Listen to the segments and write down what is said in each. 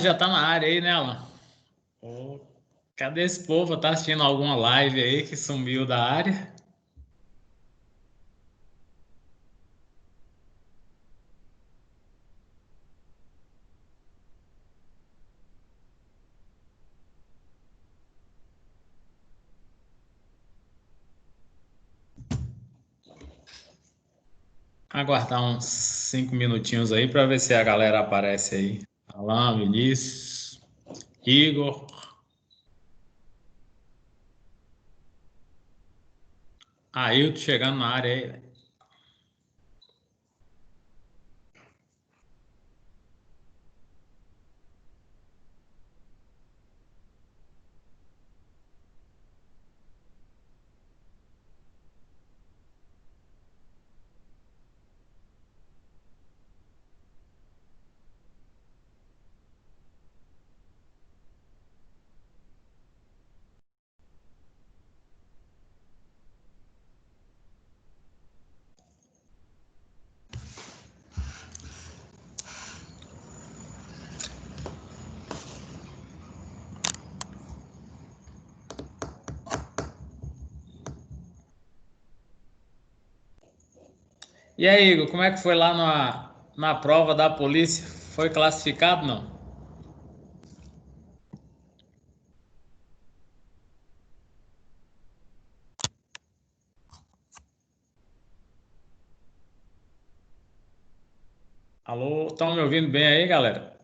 Já tá na área aí, né, Alan? Ô, cadê esse povo? Tá assistindo alguma live aí que sumiu da área? Aguardar uns 5 minutinhos aí para ver se a galera aparece aí. Alan, Vinícius, Igor, Ailton chegando na área aí. E aí, Igor, como é que foi lá na prova da polícia? Foi classificado, não? Alô, estão me ouvindo bem aí, galera?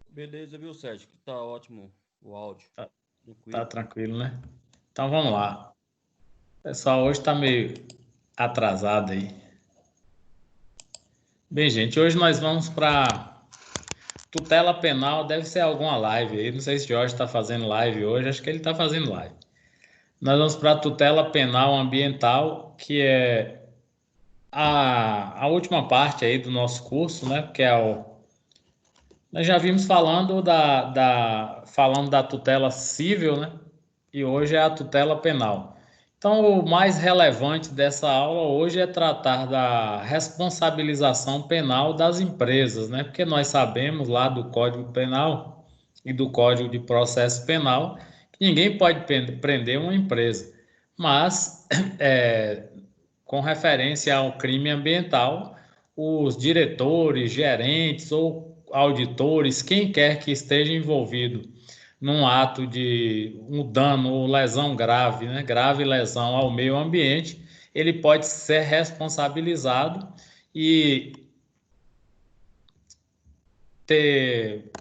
Beleza, viu, Sérgio? Que tá ótimo o áudio. Tá, tá Tranquilo. tranquilo, né? Então vamos lá. O pessoal hoje tá meio atrasado aí. Bem, gente, hoje nós vamos para tutela penal. Deve ser alguma live aí. Não sei se o Jorge está fazendo live hoje. Acho que ele está fazendo live. Nós vamos para a tutela penal ambiental, que é a última parte aí do nosso curso, né? Que é o. Nós já vimos falando falando da tutela civil, né? E hoje é a tutela penal. Então, o mais relevante dessa aula hoje é tratar da responsabilização penal das empresas, né? Porque nós sabemos lá do Código Penal e do Código de Processo Penal que ninguém pode prender uma empresa, mas com referência ao crime ambiental, os diretores, gerentes ou auditores, quem quer que esteja envolvido num ato de um dano ou lesão grave, né, grave lesão ao meio ambiente, ele pode ser responsabilizado e ter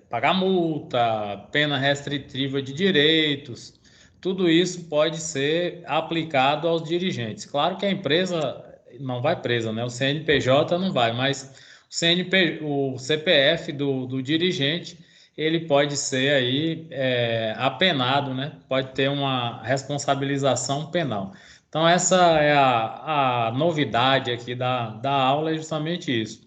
pagar multa, pena restritiva de direitos, tudo isso pode ser aplicado aos dirigentes. Claro que a empresa não vai presa, né? O CNPJ não vai, mas o CPF do dirigente ele pode ser aí apenado, né? Pode ter uma responsabilização penal. Então essa é a novidade aqui da aula, é justamente isso.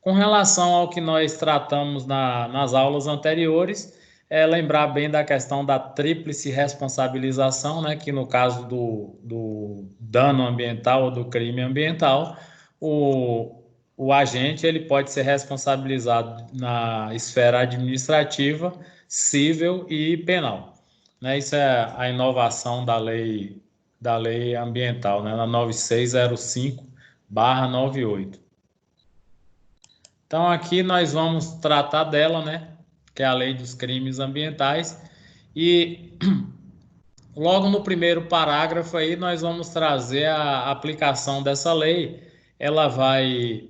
Com relação ao que nós tratamos nas aulas anteriores, é lembrar bem da questão da tríplice responsabilização, né, que no caso do dano ambiental ou do crime ambiental, o agente ele pode ser responsabilizado na esfera administrativa, civil e penal. Né? Isso é a inovação da lei ambiental, né, na 9605/98. Então aqui nós vamos tratar dela, né? Que é a Lei dos Crimes Ambientais. E logo no primeiro parágrafo aí nós vamos trazer a aplicação dessa lei. Ela vai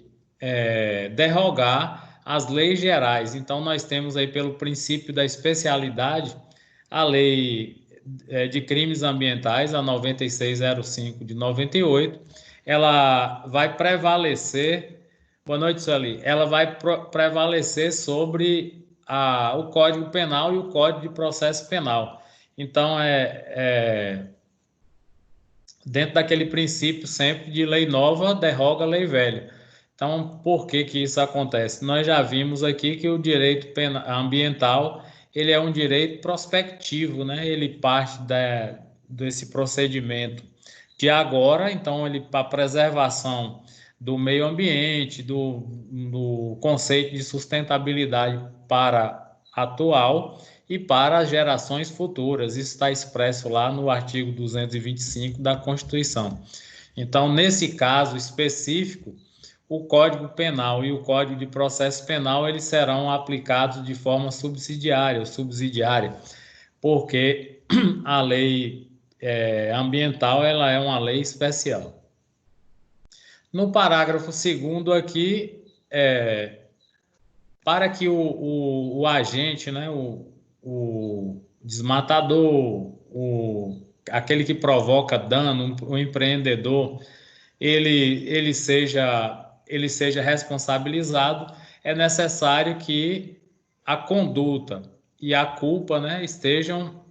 derrogar as leis gerais. Então nós temos aí pelo princípio da especialidade a lei de crimes ambientais, a 9605 de 98. Ela vai prevalecer. Boa noite, Sueli. Ela vai prevalecer sobre o Código Penal e o Código de Processo Penal. Então, dentro daquele princípio sempre de lei nova derroga lei velha. Então, por que que isso acontece? Nós já vimos aqui que o direito ambiental ele é um direito prospectivo, né? Ele parte desse procedimento de agora, então ele para preservação do meio ambiente, do conceito de sustentabilidade para atual e para as gerações futuras. Isso está expresso lá no artigo 225 da Constituição. Então, nesse caso específico, o Código Penal e o Código de Processo Penal eles serão aplicados de forma subsidiária ou subsidiária, porque a lei ambiental ela é uma lei especial. No parágrafo 2º aqui, para que o agente, né, o desmatador, aquele que provoca dano, o empreendedor, ele seja responsabilizado, é necessário que a conduta e a culpa, né, estejam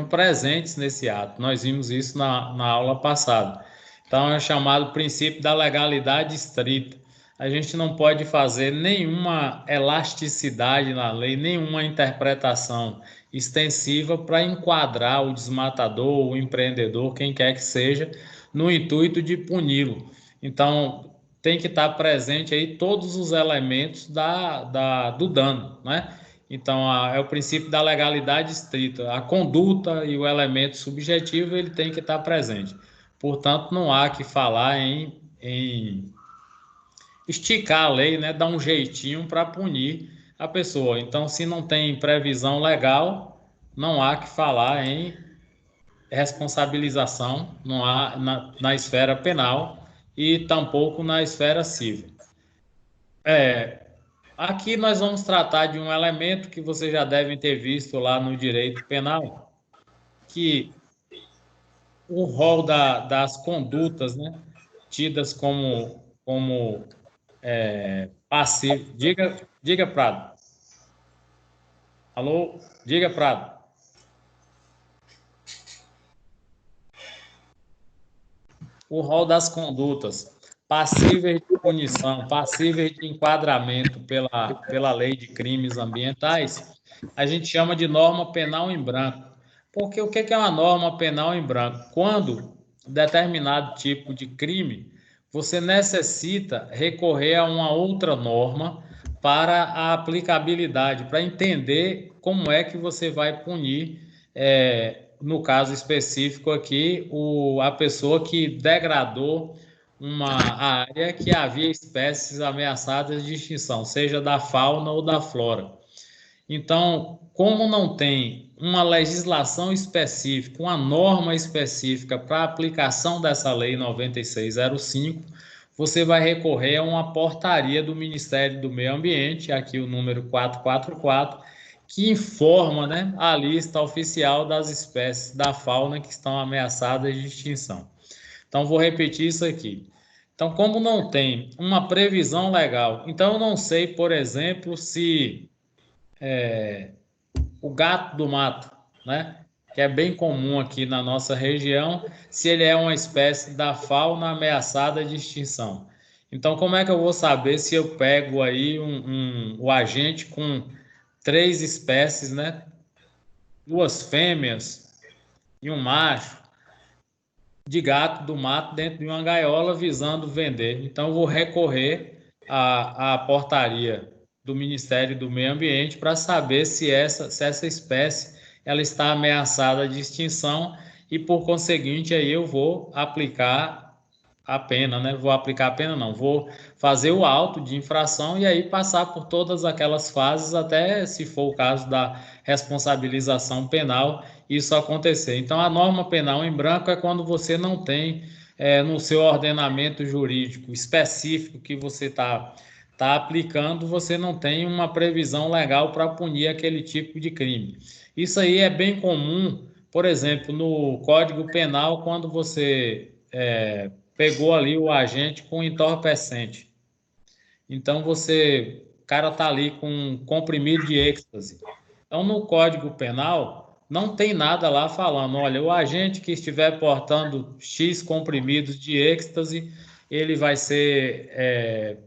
presentes nesse ato. Nós vimos isso na aula passada. Então, é chamado princípio da legalidade estrita. A gente não pode fazer nenhuma elasticidade na lei, nenhuma interpretação extensiva para enquadrar o desmatador, o empreendedor, quem quer que seja, no intuito de puni-lo. Então, tem que estar presente aí todos os elementos do dano, né? Então, é o princípio da legalidade estrita. A conduta e o elemento subjetivo ele tem que estar presente. Portanto, não há que falar em esticar a lei, né? Dar um jeitinho para punir a pessoa. Então, se não tem previsão legal, não há que falar em responsabilização, não há na esfera penal e tampouco na esfera civil. Aqui nós vamos tratar de um elemento que vocês já devem ter visto lá no direito penal, que o rol das condutas, né, tidas como passivo. Diga, Prado. Alô? Diga, Prado. O rol das condutas passíveis de punição, passíveis de enquadramento pela lei de crimes ambientais, a gente chama de norma penal em branco. Porque o que é uma norma penal em branco? Quando determinado tipo de crime, você necessita recorrer a uma outra norma para a aplicabilidade, para entender como é que você vai punir, no caso específico aqui, a pessoa que degradou uma área que havia espécies ameaçadas de extinção, seja da fauna ou da flora. Então, como não tem uma legislação específica, uma norma específica para a aplicação dessa lei 9605, você vai recorrer a uma portaria do Ministério do Meio Ambiente, aqui o número 444, que informa, né, a lista oficial das espécies da fauna que estão ameaçadas de extinção. Então, vou repetir isso aqui. Então, como não tem uma previsão legal, então eu não sei, por exemplo, se o gato do mato, né, que é bem comum aqui na nossa região, se ele é uma espécie da fauna ameaçada de extinção. Então, como é que eu vou saber se eu pego aí o agente com 3 espécies, né, 2 fêmeas e um macho, de gato do mato dentro de uma gaiola visando vender? Então, eu vou recorrer à portaria do Ministério do Meio Ambiente para saber se essa espécie ela está ameaçada de extinção e, por conseguinte, aí eu vou aplicar a pena, né? Vou aplicar a pena, não, vou fazer o auto de infração e aí passar por todas aquelas fases até, se for o caso da responsabilização penal, isso acontecer. Então, a norma penal em branco é quando você não tem no seu ordenamento jurídico específico que você está aplicando, você não tem uma previsão legal para punir aquele tipo de crime. Isso aí é bem comum, por exemplo, no Código Penal, quando você pegou ali o agente com entorpecente. Então, o cara está ali com um comprimido de êxtase. Então, no Código Penal, não tem nada lá falando, olha, o agente que estiver portando X comprimidos de êxtase, ele vai ser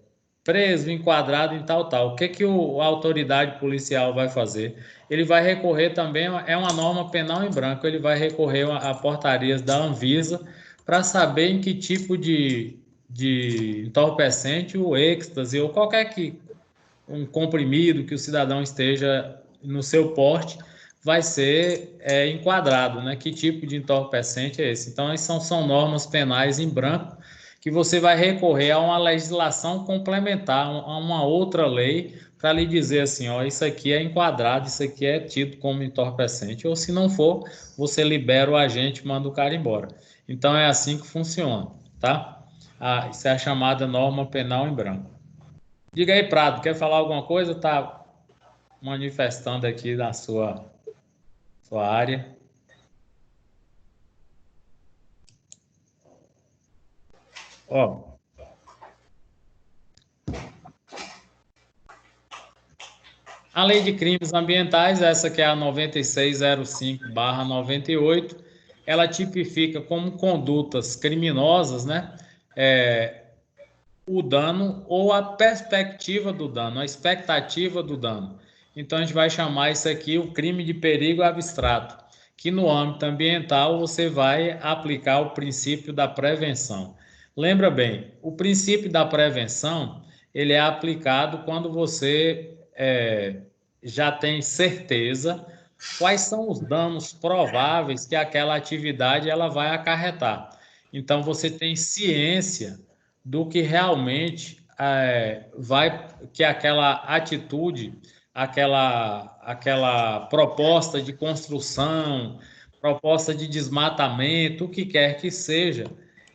preso, enquadrado em tal. O que a autoridade policial vai fazer? Ele vai recorrer também, é uma norma penal em branco, ele vai recorrer a portarias da Anvisa para saber em que tipo de entorpecente, o êxtase ou um comprimido que o cidadão esteja no seu porte vai ser enquadrado, né? Que tipo de entorpecente é esse? Então, essas são normas penais em branco que você vai recorrer a uma legislação complementar, a uma outra lei, para lhe dizer assim, ó, isso aqui é enquadrado, isso aqui é tido como entorpecente, ou se não for, você libera o agente e manda o cara embora. Então, é assim que funciona, tá? Isso é a chamada norma penal em branco. Diga aí, Prado, quer falar alguma coisa? Tá manifestando aqui na sua área. Ó, a Lei de Crimes Ambientais, essa que é a 9605/98, ela tipifica como condutas criminosas, né? O dano ou a perspectiva do dano, a expectativa do dano. Então, a gente vai chamar isso aqui o crime de perigo abstrato, que no âmbito ambiental você vai aplicar o princípio da prevenção. Lembra bem, o princípio da prevenção, ele é aplicado quando você já tem certeza quais são os danos prováveis que aquela atividade ela vai acarretar. Então, você tem ciência do que realmente que aquela atitude, aquela proposta de construção, proposta de desmatamento, o que quer que seja,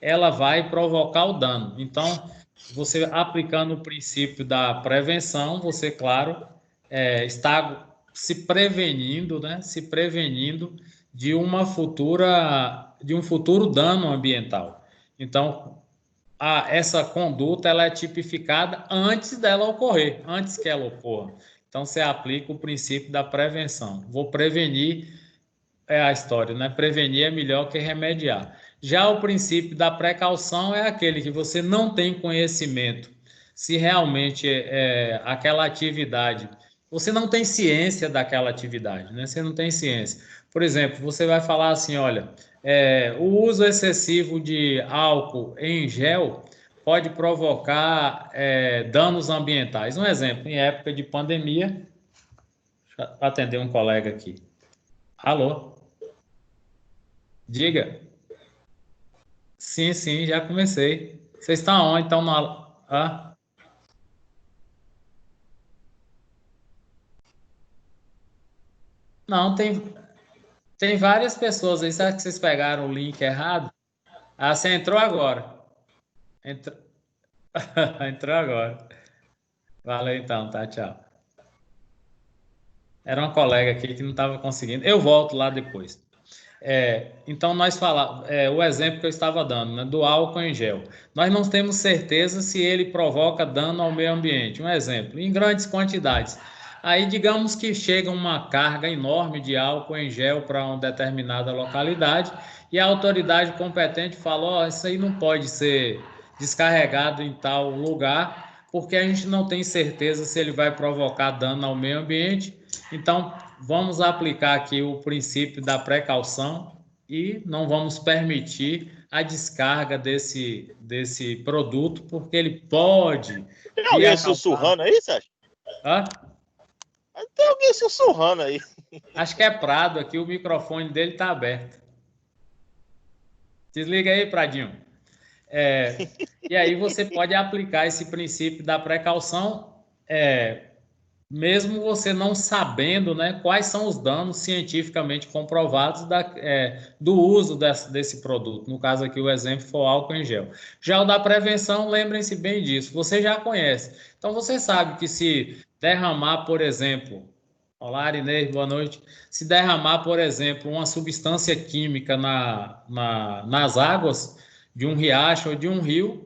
ela vai provocar o dano. Então, você aplicando o princípio da prevenção, você, claro, está se prevenindo, né? Se prevenindo de de um futuro dano ambiental. Então, essa conduta ela é tipificada antes dela ocorrer, antes que ela ocorra. Então, você aplica o princípio da prevenção. Vou prevenir, é a história, né? Prevenir é melhor que remediar. Já o princípio da precaução é aquele que você não tem conhecimento se realmente aquela atividade, você não tem ciência daquela atividade, né? Você não tem ciência. Por exemplo, você vai falar assim, olha, o uso excessivo de álcool em gel pode provocar danos ambientais. Um exemplo, em época de pandemia, deixa eu atender um colega aqui. Alô? Diga. Sim, sim, já comecei. Vocês estão onde? Estão na... Ah? Não, tem várias pessoas aí. Será que vocês pegaram o link errado? Ah, você entrou agora. Entrou, entrou agora. Valeu então, tá? Tchau. Era uma colega aqui que não estava conseguindo. Eu volto lá depois. Então, nós falamos, o exemplo que eu estava dando, né, do álcool em gel. Nós não temos certeza se ele provoca dano ao meio ambiente. Um exemplo, em grandes quantidades. Aí, digamos que chega uma carga enorme de álcool em gel para uma determinada localidade e a autoridade competente falou: oh, isso aí não pode ser descarregado em tal lugar, porque a gente não tem certeza se ele vai provocar dano ao meio ambiente. Então, vamos aplicar aqui o princípio da precaução e não vamos permitir a descarga desse produto, porque ele pode Tem alguém sussurrando aí, Sérgio? Hã? Tem alguém sussurrando aí. Acho que é Prado aqui, o microfone dele está aberto. Desliga aí, Pradinho. E aí você pode aplicar esse princípio da precaução, mesmo você não sabendo, né, quais são os danos cientificamente comprovados do uso desse produto. No caso aqui, o exemplo foi o álcool em gel. Já o da prevenção, lembrem-se bem disso, você já conhece. Então, você sabe que se derramar, por exemplo, olá, Arinês, boa noite. Se derramar, por exemplo, uma substância química nas águas de um riacho ou de um rio,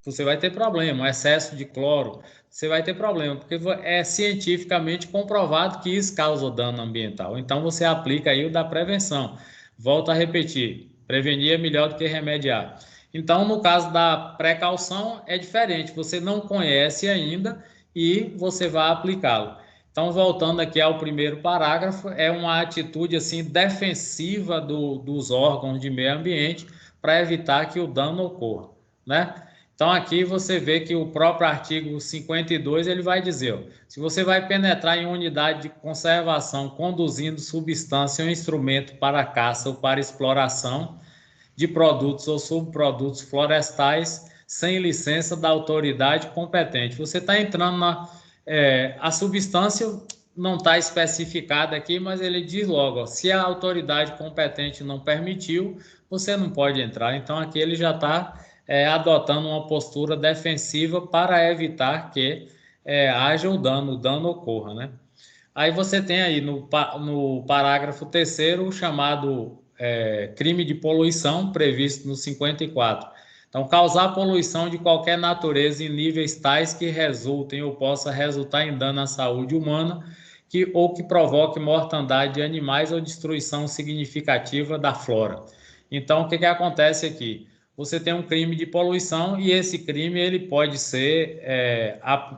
você vai ter problema. Um excesso de cloro, você vai ter problema, porque é cientificamente comprovado que isso causa dano ambiental. Então, você aplica aí o da prevenção. Volto a repetir, prevenir é melhor do que remediar. Então, no caso da precaução, é diferente. Você não conhece ainda e você vai aplicá-lo. Então, voltando aqui ao primeiro parágrafo, é uma atitude assim defensiva dos órgãos de meio ambiente para evitar que o dano ocorra, né? Então, aqui você vê que o próprio artigo 52 ele vai dizer, ó, se você vai penetrar em unidade de conservação conduzindo substância ou instrumento para caça ou para exploração de produtos ou subprodutos florestais sem licença da autoridade competente. Você está entrando na... a substância não está especificada aqui, mas ele diz logo, ó, se a autoridade competente não permitiu, você não pode entrar. Então, aqui ele já está adotando uma postura defensiva para evitar que haja o dano ocorra, né? Aí você tem aí no parágrafo 3º o chamado crime de poluição, previsto no 54. Então, causar poluição de qualquer natureza em níveis tais que resultem ou possa resultar em dano à saúde humana ou que provoque mortandade de animais ou destruição significativa da flora. Então, o que acontece aqui? Você tem um crime de poluição e esse crime ele pode ser,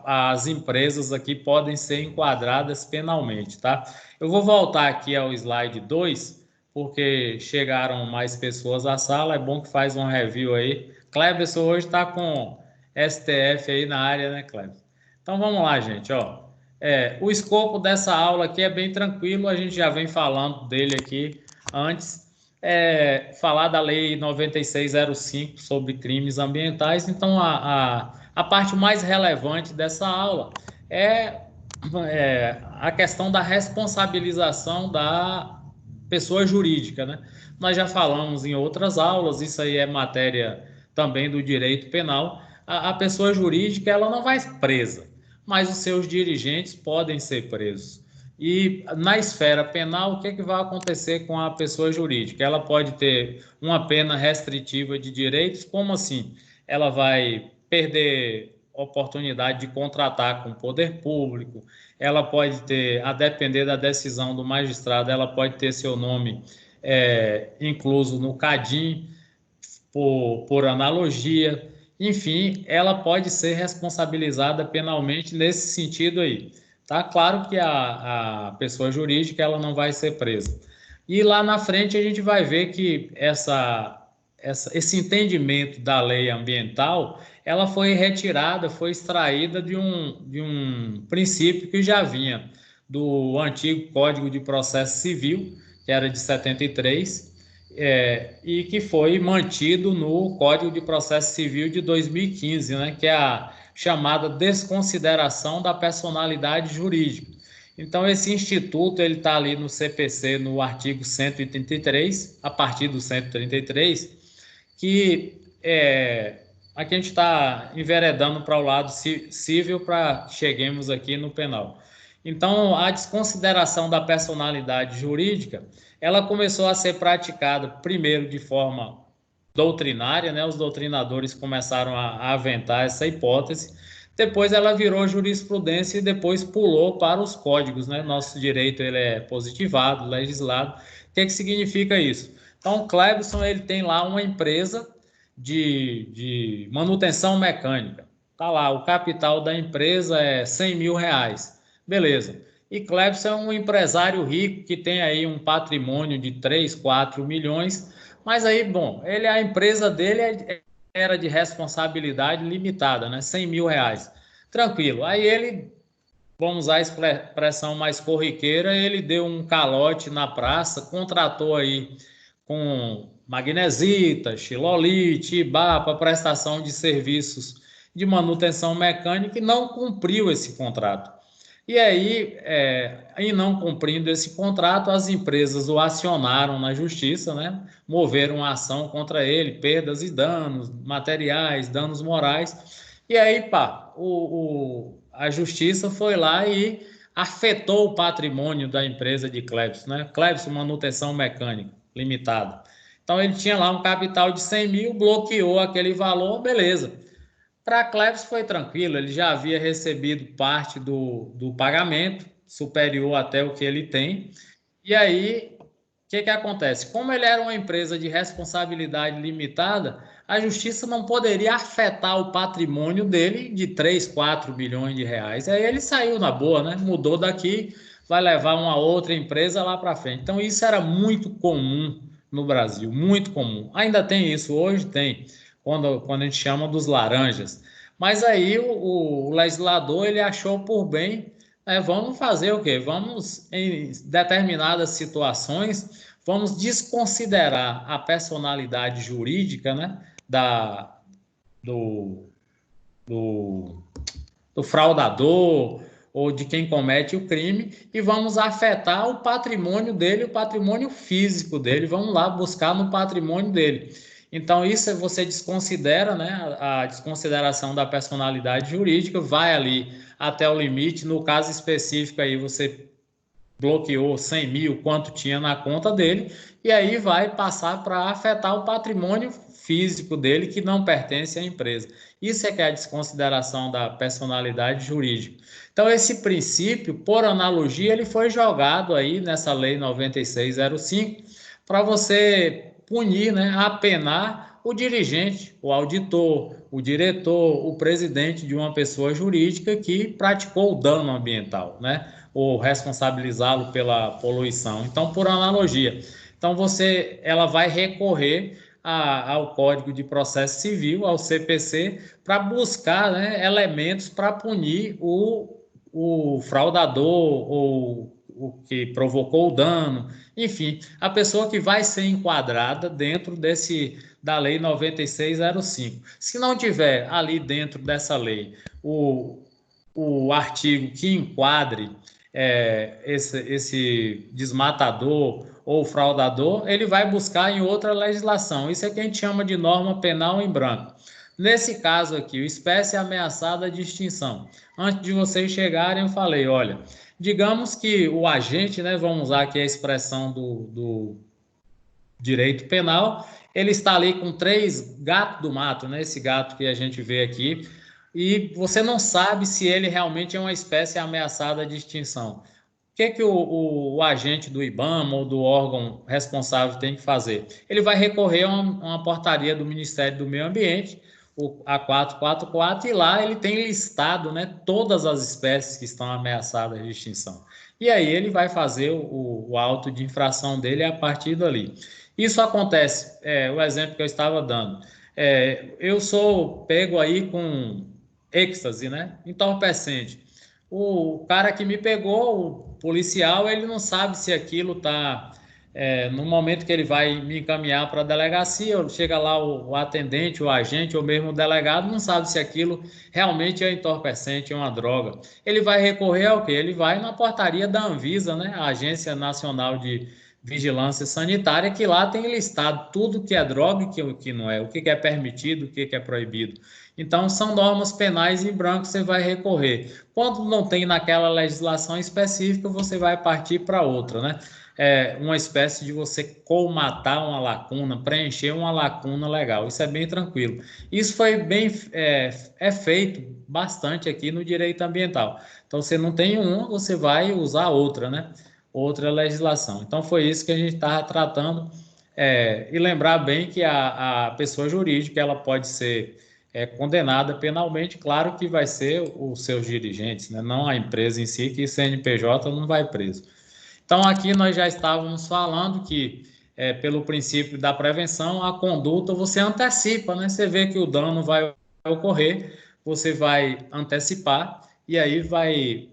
as empresas aqui podem ser enquadradas penalmente, tá? Eu vou voltar aqui ao slide 2, porque chegaram mais pessoas à sala, é bom que faz um review aí. Cleberson hoje está com STF aí na área, né, Cleberson? Então vamos lá, gente, ó. O escopo dessa aula aqui é bem tranquilo, a gente já vem falando dele aqui antes. Falar da Lei 9605 sobre crimes ambientais. Então, a parte mais relevante dessa aula é a questão da responsabilização da pessoa jurídica, né? Nós já falamos em outras aulas, isso aí é matéria também do direito penal. A pessoa jurídica ela não vai presa, mas os seus dirigentes podem ser presos. E na esfera penal, o que vai acontecer com a pessoa jurídica? Ela pode ter uma pena restritiva de direitos, como assim? Ela vai perder oportunidade de contratar com o poder público, ela pode ter, a depender da decisão do magistrado, ela pode ter seu nome incluso no CADIM, por analogia, enfim, ela pode ser responsabilizada penalmente nesse sentido aí. Tá claro que a pessoa jurídica ela não vai ser presa. E lá na frente a gente vai ver que esse entendimento da lei ambiental ela foi retirada, foi extraída de um princípio que já vinha do antigo Código de Processo Civil, que era de 73, e que foi mantido no Código de Processo Civil de 2015, né, que é a chamada desconsideração da personalidade jurídica. Então, esse instituto ele está ali no CPC, no artigo 133, a partir do 133, que aqui a gente está enveredando para o lado civil para cheguemos aqui no penal. Então, a desconsideração da personalidade jurídica, ela começou a ser praticada primeiro de forma doutrinária, né? Os doutrinadores começaram a aventar essa hipótese. Depois ela virou jurisprudência e depois pulou para os códigos, né? Nosso direito ele é positivado, legislado. O que significa isso? Então, o Cleberson ele tem lá uma empresa de manutenção mecânica. Tá lá, o capital da empresa é R$100 mil. Beleza. E Cleberson é um empresário rico que tem aí um patrimônio de 3, 4 milhões, mas aí, bom, a empresa dele era de responsabilidade limitada, né? R$100 mil. Tranquilo. Aí ele, vamos usar a expressão mais corriqueira, ele deu um calote na praça, contratou aí com magnesita, xilolite, IBAPA, prestação de serviços de manutenção mecânica e não cumpriu esse contrato. E aí, em não cumprindo esse contrato, as empresas o acionaram na justiça, né? Moveram uma ação contra ele, perdas e danos materiais, danos morais. E aí, a justiça foi lá e afetou o patrimônio da empresa de Cleberson, né? Cleberson Manutenção Mecânica Limitada. Então, ele tinha lá um capital de 100 mil, bloqueou aquele valor, beleza. Para Cleberson foi tranquilo, ele já havia recebido parte do pagamento, superior até o que ele tem, e aí que acontece? Como ele era uma empresa de responsabilidade limitada, a justiça não poderia afetar o patrimônio dele de 3, 4 milhões de reais. Aí ele saiu na boa, né? Mudou daqui, vai levar uma outra empresa lá para frente. Então isso era muito comum no Brasil, muito comum. Ainda tem isso, hoje tem, quando a gente chama dos laranjas. Mas aí o legislador ele achou por bem, vamos fazer o quê? Vamos, em determinadas situações, vamos desconsiderar a personalidade jurídica, né, do, do, do fraudador ou de quem comete o crime e vamos afetar o patrimônio dele, o patrimônio físico dele, vamos lá buscar no patrimônio dele. Então, isso você desconsidera, né, a desconsideração da personalidade jurídica, vai ali até o limite, no caso específico aí você bloqueou 100 mil, quanto tinha na conta dele, e aí vai passar para afetar o patrimônio físico dele que não pertence à empresa. Isso é que é a desconsideração da personalidade jurídica. Então, esse princípio, por analogia, ele foi jogado aí nessa lei 9605 para você punir, né, apenar o dirigente, o auditor, o diretor, o presidente de uma pessoa jurídica que praticou o dano ambiental, né? Ou responsabilizá-lo pela poluição. Então, por analogia. Então, ela vai recorrer ao Código de Processo Civil, ao CPC, para buscar, né, elementos para punir o fraudador ou o que provocou o dano, enfim, a pessoa que vai ser enquadrada dentro da Lei 9605. Se não tiver ali dentro dessa lei o artigo que enquadre esse desmatador ou fraudador, ele vai buscar em outra legislação. Isso é que a gente chama de norma penal em branco. Nesse caso aqui, o espécie ameaçada de extinção. Antes de vocês chegarem, eu falei, olha, digamos que o agente, né, vamos usar aqui a expressão do direito penal, ele está ali com 3 gatos do mato, né, esse gato que a gente vê aqui, e você não sabe se ele realmente é uma espécie ameaçada de extinção. O que o agente do IBAMA ou do órgão responsável tem que fazer? Ele vai recorrer a uma portaria do Ministério do Meio Ambiente, a 444, e lá ele tem listado, né, todas as espécies que estão ameaçadas de extinção. E aí ele vai fazer o auto de infração dele a partir dali. Isso acontece, o exemplo que eu estava dando. Eu sou pego aí com êxtase, né, entorpecente. O cara que me pegou, o policial, ele não sabe se aquilo está no momento que ele vai me encaminhar para a delegacia, chega lá o atendente, o agente ou mesmo o delegado, não sabe se aquilo realmente é entorpecente, é uma droga. Ele vai recorrer ao quê? Ele vai na portaria da Anvisa, né? A Agência Nacional de Vigilância Sanitária, que lá tem listado tudo que é droga e o que não é, o que é permitido, o que é proibido. Então, são normas penais em branco que você vai recorrer. Quando não tem naquela legislação específica, você vai partir para outra, né? Uma espécie de você colmatar uma lacuna, preencher uma lacuna legal. Isso é bem tranquilo. Isso foi bem feito bastante aqui no direito ambiental. Então, você não tem uma, você vai usar outra, né? Outra legislação. Então, foi isso que a gente estava tratando. E lembrar bem que a pessoa jurídica ela pode ser condenada penalmente, claro que vai ser os seus dirigentes, né? Não a empresa em si, que o CNPJ não vai preso. Então, aqui nós já estávamos falando que, pelo princípio da prevenção, a conduta você antecipa, né? Você vê que o dano vai ocorrer, você vai antecipar e aí vai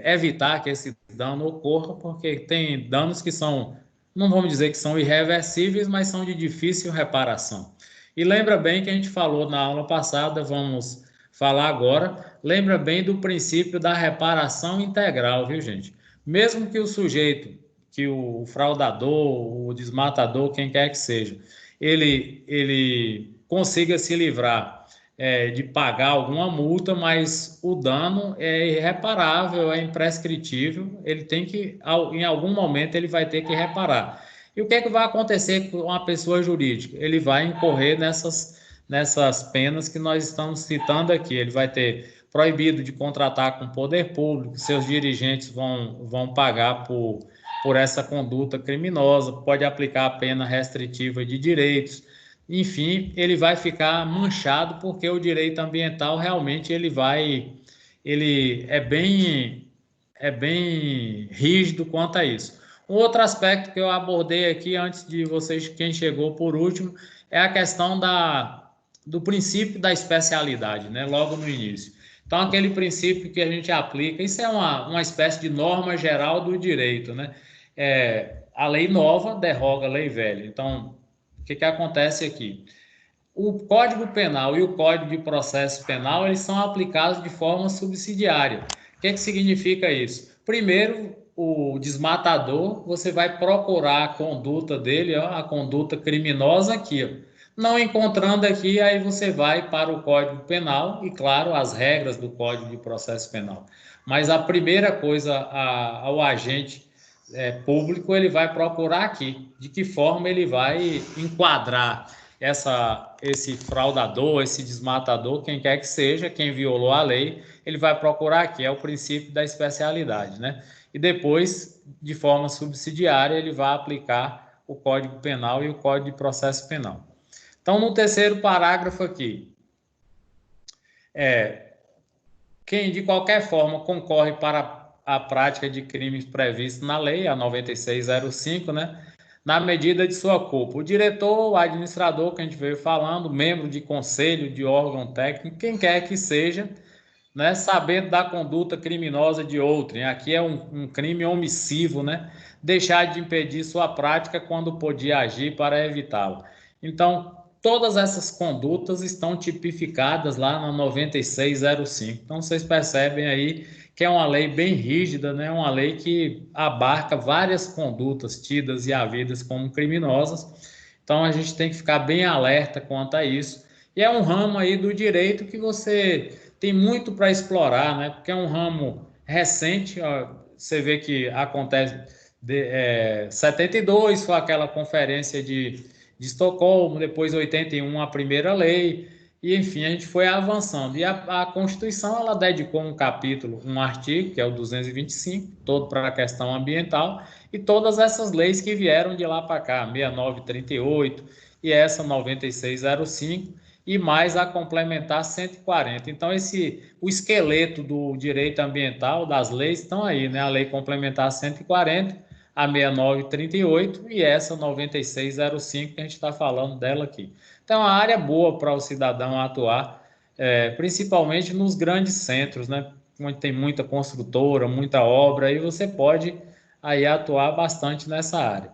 evitar que esse dano ocorra, porque tem danos que são, não vamos dizer que são irreversíveis, mas são de difícil reparação. E lembra bem que a gente falou na aula passada, vamos falar agora, lembra bem do princípio da reparação integral, viu, gente? Mesmo que o sujeito, que o fraudador, o desmatador, quem quer que seja, ele consiga se livrar de pagar alguma multa, mas o dano é irreparável, é imprescritível, ele tem que, em algum momento, ele vai ter que reparar. E o que é que vai acontecer com uma pessoa jurídica? Ele vai incorrer nessas penas que nós estamos citando aqui. Ele vai ter proibido de contratar com o poder público, seus dirigentes vão pagar por por essa conduta criminosa, pode aplicar a pena restritiva de direitos, enfim, ele vai ficar manchado porque o direito ambiental realmente ele é bem rígido quanto a isso. Um outro aspecto que eu abordei aqui antes de vocês, quem chegou por último, é a questão do princípio da especialidade, né? Logo no início. Então, aquele princípio que a gente aplica, isso é uma espécie de norma geral do direito, né? A lei nova derroga a lei velha. Então, o que acontece aqui? O Código Penal e o Código de Processo Penal, eles são aplicados de forma subsidiária. O que significa isso? Primeiro, o desmatador, você vai procurar a conduta dele, ó, a conduta criminosa aqui, ó. Não encontrando aqui, aí você vai para o Código Penal e, claro, as regras do Código de Processo Penal. Mas a primeira coisa, ao agente público, ele vai procurar aqui, de que forma ele vai enquadrar esse fraudador, esse desmatador, quem quer que seja, quem violou a lei, ele vai procurar aqui, é o princípio da especialidade, né? E depois, de forma subsidiária, ele vai aplicar o Código Penal e o Código de Processo Penal. Então, no terceiro parágrafo aqui, quem de qualquer forma concorre para a prática de crimes previstos na lei, a 9605, né? Na medida de sua culpa. O diretor, o administrador, que a gente veio falando, membro de conselho, de órgão técnico, quem quer que seja, né, sabendo da conduta criminosa de outrem. Aqui é um crime omissivo, né? Deixar de impedir sua prática quando podia agir para evitá-la. Então, todas essas condutas estão tipificadas lá na 9605. Então, vocês percebem aí que é uma lei bem rígida, né? Uma lei que abarca várias condutas tidas e havidas como criminosas. Então, a gente tem que ficar bem alerta quanto a isso. E é um ramo aí do direito que você tem muito para explorar, né? Porque é um ramo recente, ó, você vê que acontece 72 foi aquela conferência de Estocolmo, depois 81 a primeira lei, e enfim, a gente foi avançando. E a Constituição, ela dedicou um capítulo, um artigo, que é o 225, todo para a questão ambiental, e todas essas leis que vieram de lá para cá, 6938 e essa 9605, e mais a complementar 140. Então, o esqueleto do direito ambiental, das leis, estão aí, né? A lei complementar 140, a 6938 e essa 9605 que a gente está falando dela aqui. Então, é uma área boa para o cidadão atuar, principalmente nos grandes centros, né? Onde tem muita construtora, muita obra, aí você pode aí atuar bastante nessa área.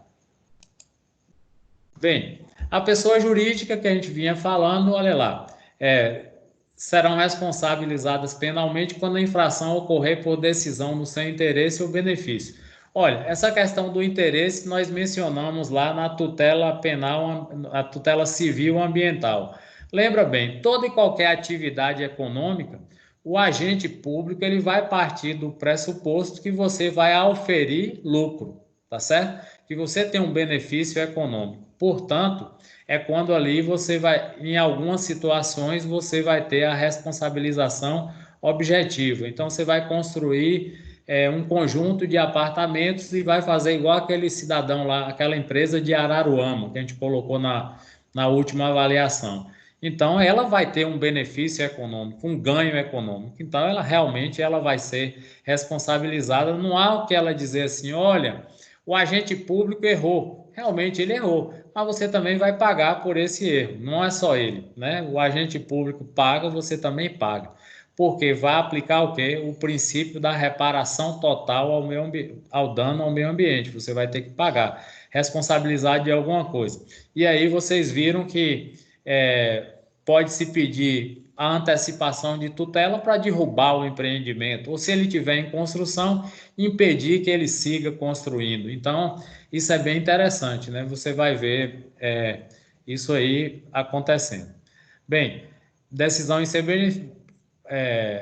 Bem, a pessoa jurídica que a gente vinha falando, olha lá, serão responsabilizadas penalmente quando a infração ocorrer por decisão no seu interesse ou benefício. Olha, essa questão do interesse nós mencionamos lá na tutela penal, a tutela civil ambiental. Lembra bem, toda e qualquer atividade econômica, o agente público ele vai partir do pressuposto que você vai auferir lucro, tá certo? Que você tem um benefício econômico. Portanto, é quando ali você vai, em algumas situações, você vai ter a responsabilização objetiva. Então, você vai construir um conjunto de apartamentos e vai fazer igual aquele cidadão lá, aquela empresa de Araruama, que a gente colocou na última avaliação. Então, ela vai ter um benefício econômico, um ganho econômico. Então, ela realmente vai ser responsabilizada. Não há o que ela dizer assim, olha, o agente público errou. Realmente ele errou, mas você também vai pagar por esse erro. Não é só ele, né? O agente público paga, você também paga. Porque vai aplicar o quê? O princípio da reparação total ao dano ao meio ambiente. Você vai ter que pagar, responsabilizar de alguma coisa. E aí vocês viram que pode-se pedir a antecipação de tutela para derrubar o empreendimento, ou se ele estiver em construção, impedir que ele siga construindo. Então, isso é bem interessante, né? Você vai ver isso aí acontecendo. Bem, decisão em ser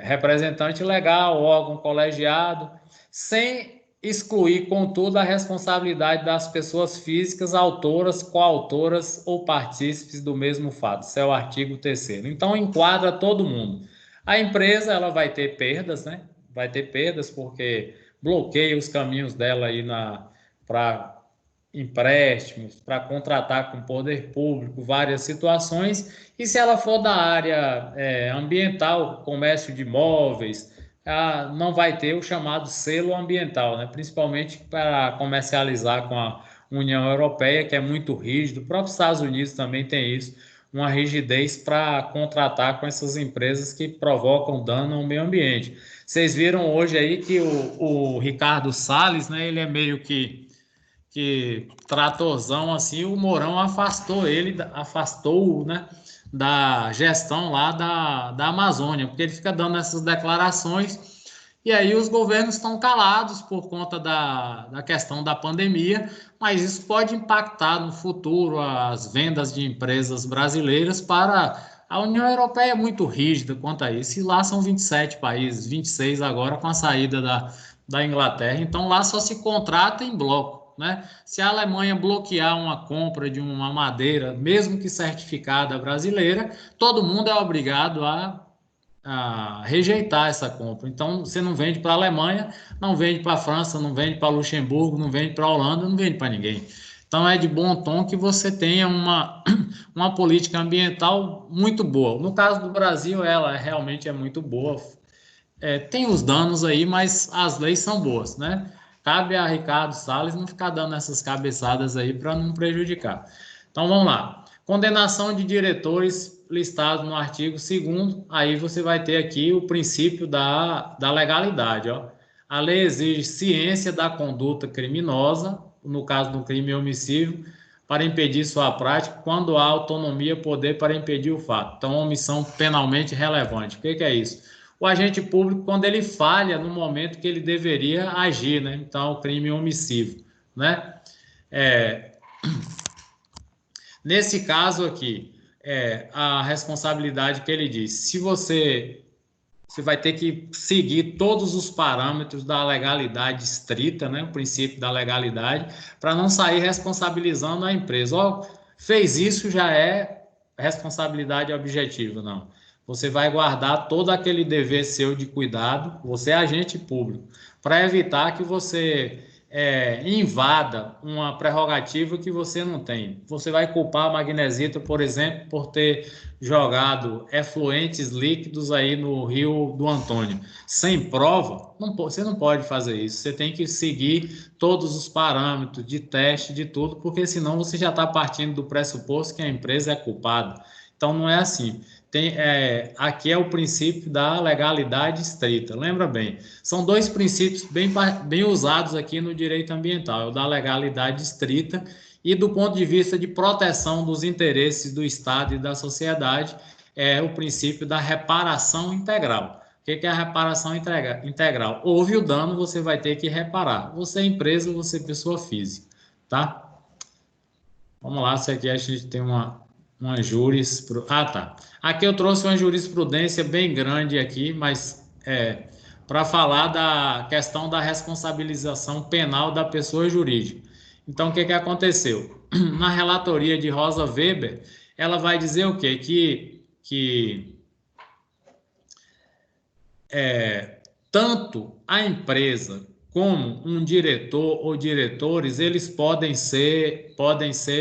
representante legal, órgão colegiado, sem excluir, contudo, a responsabilidade das pessoas físicas, autoras, coautoras ou partícipes do mesmo fato. Isso é o artigo 3º. Então, enquadra todo mundo. A empresa ela vai ter perdas, né? Vai ter perdas porque bloqueia os caminhos dela aí para empréstimos, para contratar com o poder público, várias situações, e se ela for da área ambiental, comércio de imóveis, não vai ter o chamado selo ambiental, né? Principalmente para comercializar com a União Europeia, que é muito rígido, o próprio Estados Unidos também tem isso, uma rigidez para contratar com essas empresas que provocam dano ao meio ambiente. Vocês viram hoje aí que o Ricardo Salles, né, ele é meio que tratorzão assim, o Mourão afastou, né, da gestão lá da Amazônia, porque ele fica dando essas declarações e aí os governos estão calados por conta da questão da pandemia, mas isso pode impactar no futuro as vendas de empresas brasileiras para a União Europeia é muito rígida quanto a isso, e lá são 27 países, 26 agora com a saída da Inglaterra, então lá só se contrata em bloco. Né? Se a Alemanha bloquear uma compra de uma madeira, mesmo que certificada brasileira, todo mundo é obrigado a rejeitar essa compra. Então, você não vende para a Alemanha, não vende para a França, não vende para Luxemburgo, não vende para a Holanda, não vende para ninguém. Então, é de bom tom que você tenha uma política ambiental muito boa. No caso do Brasil, ela realmente é muito boa. Tem os danos aí, mas as leis são boas, né? Cabe a Ricardo Salles não ficar dando essas cabeçadas aí para não prejudicar. Então vamos lá. Condenação de diretores listados no artigo 2º, aí você vai ter aqui o princípio da legalidade. Ó. A lei exige ciência da conduta criminosa, no caso do crime homicídio, para impedir sua prática, quando há autonomia, poder para impedir o fato. Então, omissão penalmente relevante. O que é isso? O agente público, quando ele falha no momento que ele deveria agir, né? Então, o crime omissivo, né? Nesse caso aqui, a responsabilidade que ele diz, se você vai ter que seguir todos os parâmetros da legalidade estrita, né? O princípio da legalidade, para não sair responsabilizando a empresa. Ó, fez isso, já é responsabilidade objetiva, não. Você vai guardar todo aquele dever seu de cuidado, você é agente público, para evitar que você invada uma prerrogativa que você não tem. Você vai culpar a Magnesita, por exemplo, por ter jogado efluentes líquidos aí no Rio do Antônio. Sem prova, você não pode fazer isso. Você tem que seguir todos os parâmetros de teste, de tudo, porque senão você já está partindo do pressuposto que a empresa é culpada. Então, não é assim. Aqui é o princípio da legalidade estrita. Lembra bem, são dois princípios bem usados aqui no direito ambiental, o da legalidade estrita e do ponto de vista de proteção dos interesses do Estado e da sociedade, é o princípio da reparação integral. O que é a reparação integral? Houve o dano, você vai ter que reparar. Você é empresa, você é pessoa física, tá? Vamos lá, se aqui a gente tem uma jurisprudência. Tá. Aqui eu trouxe uma jurisprudência bem grande aqui, mas para falar da questão da responsabilização penal da pessoa jurídica. Então, o que aconteceu? Na relatoria de Rosa Weber, ela vai dizer o quê? Que tanto a empresa como um diretor ou diretores, eles podem ser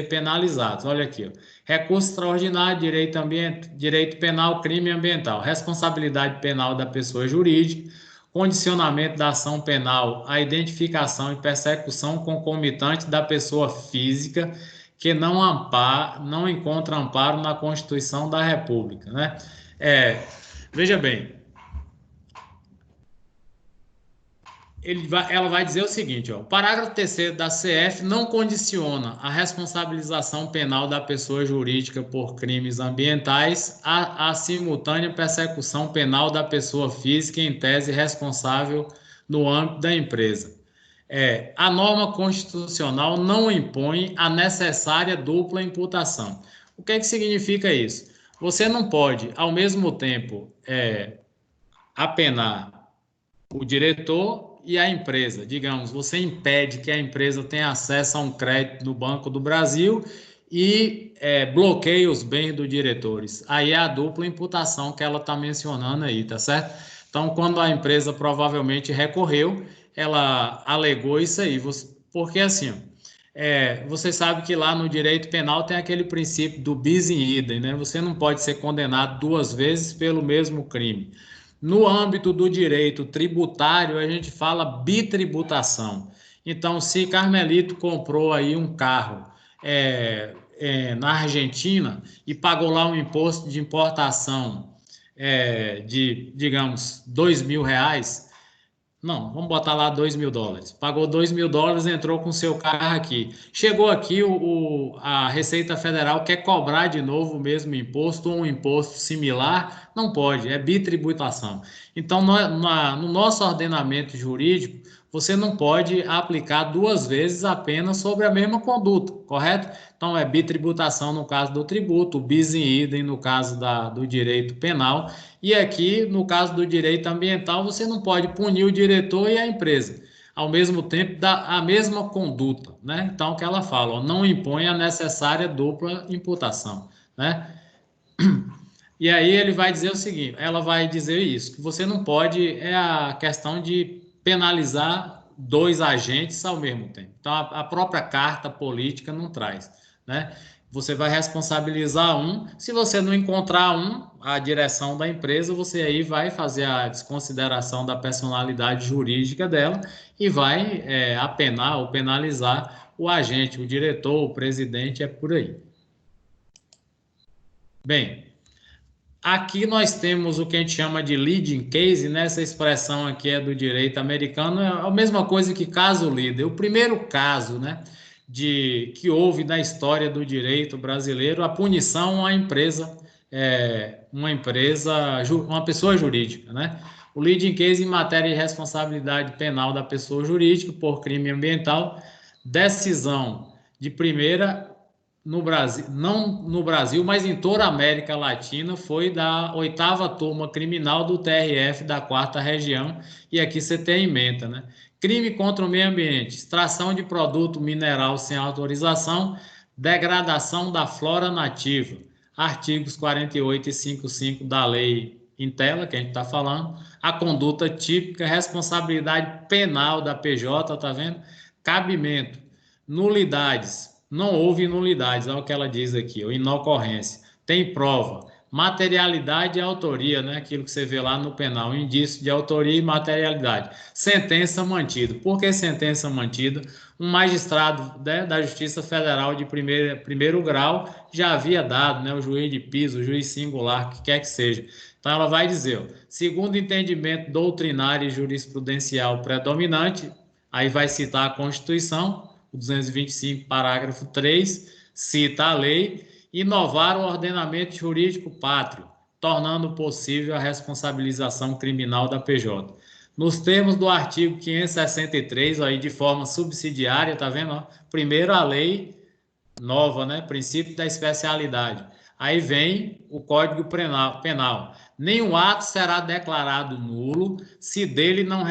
penalizados. Olha aqui, ó. Recurso extraordinário, direito penal, crime ambiental, responsabilidade penal da pessoa jurídica, condicionamento da ação penal, a identificação e persecução concomitante da pessoa física que não encontra amparo na Constituição da República, né? Veja bem, ela vai dizer o seguinte, ó, o parágrafo 3º da CF não condiciona a responsabilização penal da pessoa jurídica por crimes ambientais à simultânea persecução penal da pessoa física em tese responsável no âmbito da empresa. A norma constitucional não impõe a necessária dupla imputação. O que significa isso? Você não pode, ao mesmo tempo, apenar o diretor e a empresa. Digamos, você impede que a empresa tenha acesso a um crédito do Banco do Brasil e bloqueia os bens dos diretores. Aí é a dupla imputação que ela está mencionando aí, tá certo? Então, quando a empresa provavelmente recorreu, ela alegou isso aí. Porque assim, você sabe que lá no direito penal tem aquele princípio do bis in idem, né? Você não pode ser condenado duas vezes pelo mesmo crime. No âmbito do direito tributário, a gente fala bitributação. Então, se Carmelito comprou aí um carro na Argentina e pagou lá um imposto de importação de, digamos, R$ 2.000, não, vamos botar lá US$ 2.000. Pagou US$ 2.000, entrou com seu carro aqui. Chegou aqui, a Receita Federal quer cobrar de novo o mesmo imposto ou um imposto similar? Não pode, é bitributação. Então, no nosso ordenamento jurídico, você não pode aplicar duas vezes a pena sobre a mesma conduta, correto? Então, é bitributação no caso do tributo, bis in idem no caso do direito penal. E aqui, no caso do direito ambiental, você não pode punir o diretor e a empresa, ao mesmo tempo dar a mesma conduta, né? Então, o que ela fala, ó, não impõe a necessária dupla imputação, né? E aí ele vai dizer o seguinte, ela vai dizer isso, que você não pode, é a questão de penalizar dois agentes ao mesmo tempo. Então, a própria carta política não traz, né? Você vai responsabilizar um, se você não encontrar a direção da empresa, você aí vai fazer a desconsideração da personalidade jurídica dela e vai apenar ou penalizar o agente, o diretor, o presidente, é por aí. Bem, aqui nós temos o que a gente chama de leading case, né? Essa expressão aqui é do direito americano, é a mesma coisa que caso líder. O primeiro caso, né, que houve na história do direito brasileiro, a punição à empresa, uma pessoa jurídica, né? O leading case em matéria de responsabilidade penal da pessoa jurídica por crime ambiental, decisão de primeira no Brasil, não no Brasil, mas em toda a América Latina, foi da 8ª Turma Criminal do TRF da 4ª Região, e aqui você tem a ementa, né? Crime contra o meio ambiente, extração de produto mineral sem autorização, degradação da flora nativa, artigos 48 e 55 da lei Intela, que a gente está falando, a conduta típica, responsabilidade penal da PJ, tá vendo? Cabimento, nulidades, não houve nulidades, é o que ela diz aqui, ou inocorrência. Tem prova, materialidade e autoria, né? Aquilo que você vê lá no penal, indício de autoria e materialidade. Sentença mantida. Por que sentença mantida? Um magistrado, né, da Justiça Federal de primeiro grau já havia dado, né? O juiz de piso, o juiz singular, que quer que seja. Então ela vai dizer, ó, segundo entendimento doutrinário e jurisprudencial predominante, aí vai citar a Constituição, o 225, parágrafo 3, cita a lei, inovar o ordenamento jurídico pátrio, tornando possível a responsabilização criminal da PJ. Nos termos do artigo 563, aí de forma subsidiária, tá vendo? Ó? Primeiro a lei nova, né? Princípio da especialidade. Aí vem o Código Penal. Nenhum ato será declarado nulo se dele não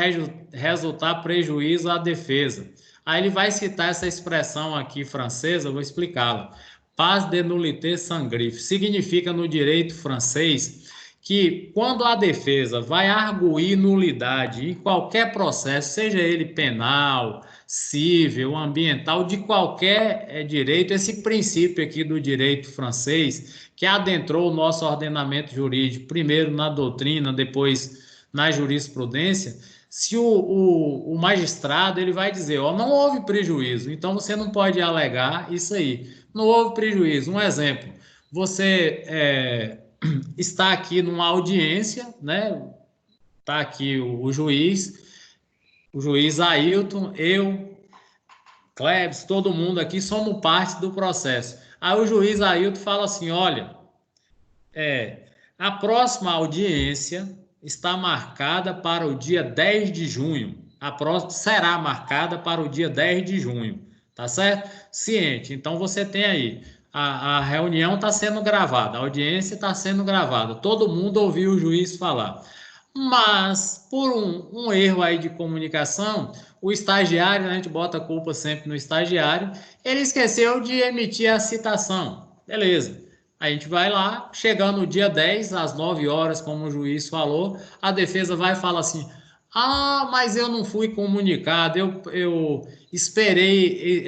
resultar prejuízo à defesa. Aí ele vai citar essa expressão aqui francesa, vou explicá-la. Pas de nullité sans griffe. Significa no direito francês que quando a defesa vai arguir nulidade em qualquer processo, seja ele penal, civil, ambiental, de qualquer direito, esse princípio aqui do direito francês, que adentrou o nosso ordenamento jurídico, primeiro na doutrina, depois na jurisprudência, se o magistrado ele vai dizer, ó, não houve prejuízo, então você não pode alegar isso aí. Não houve prejuízo. Um exemplo, você está aqui numa audiência, né? Está aqui o juiz Ailton, eu, Klebs, todo mundo aqui somos parte do processo. Aí o juiz Ailton fala assim, olha, a próxima audiência está marcada para o dia 10 de junho. A próxima será marcada para o dia 10 de junho, tá certo? Ciente. Então você tem aí, a reunião está sendo gravada, a audiência está sendo gravada, todo mundo ouviu o juiz falar. Mas, por um erro aí de comunicação, o estagiário, né, a gente bota a culpa sempre no estagiário, ele esqueceu de emitir a citação. Beleza. A gente vai lá, chegando no dia 10, às 9 horas, como o juiz falou, a defesa vai falar assim, Ah, mas eu não fui comunicado, eu esperei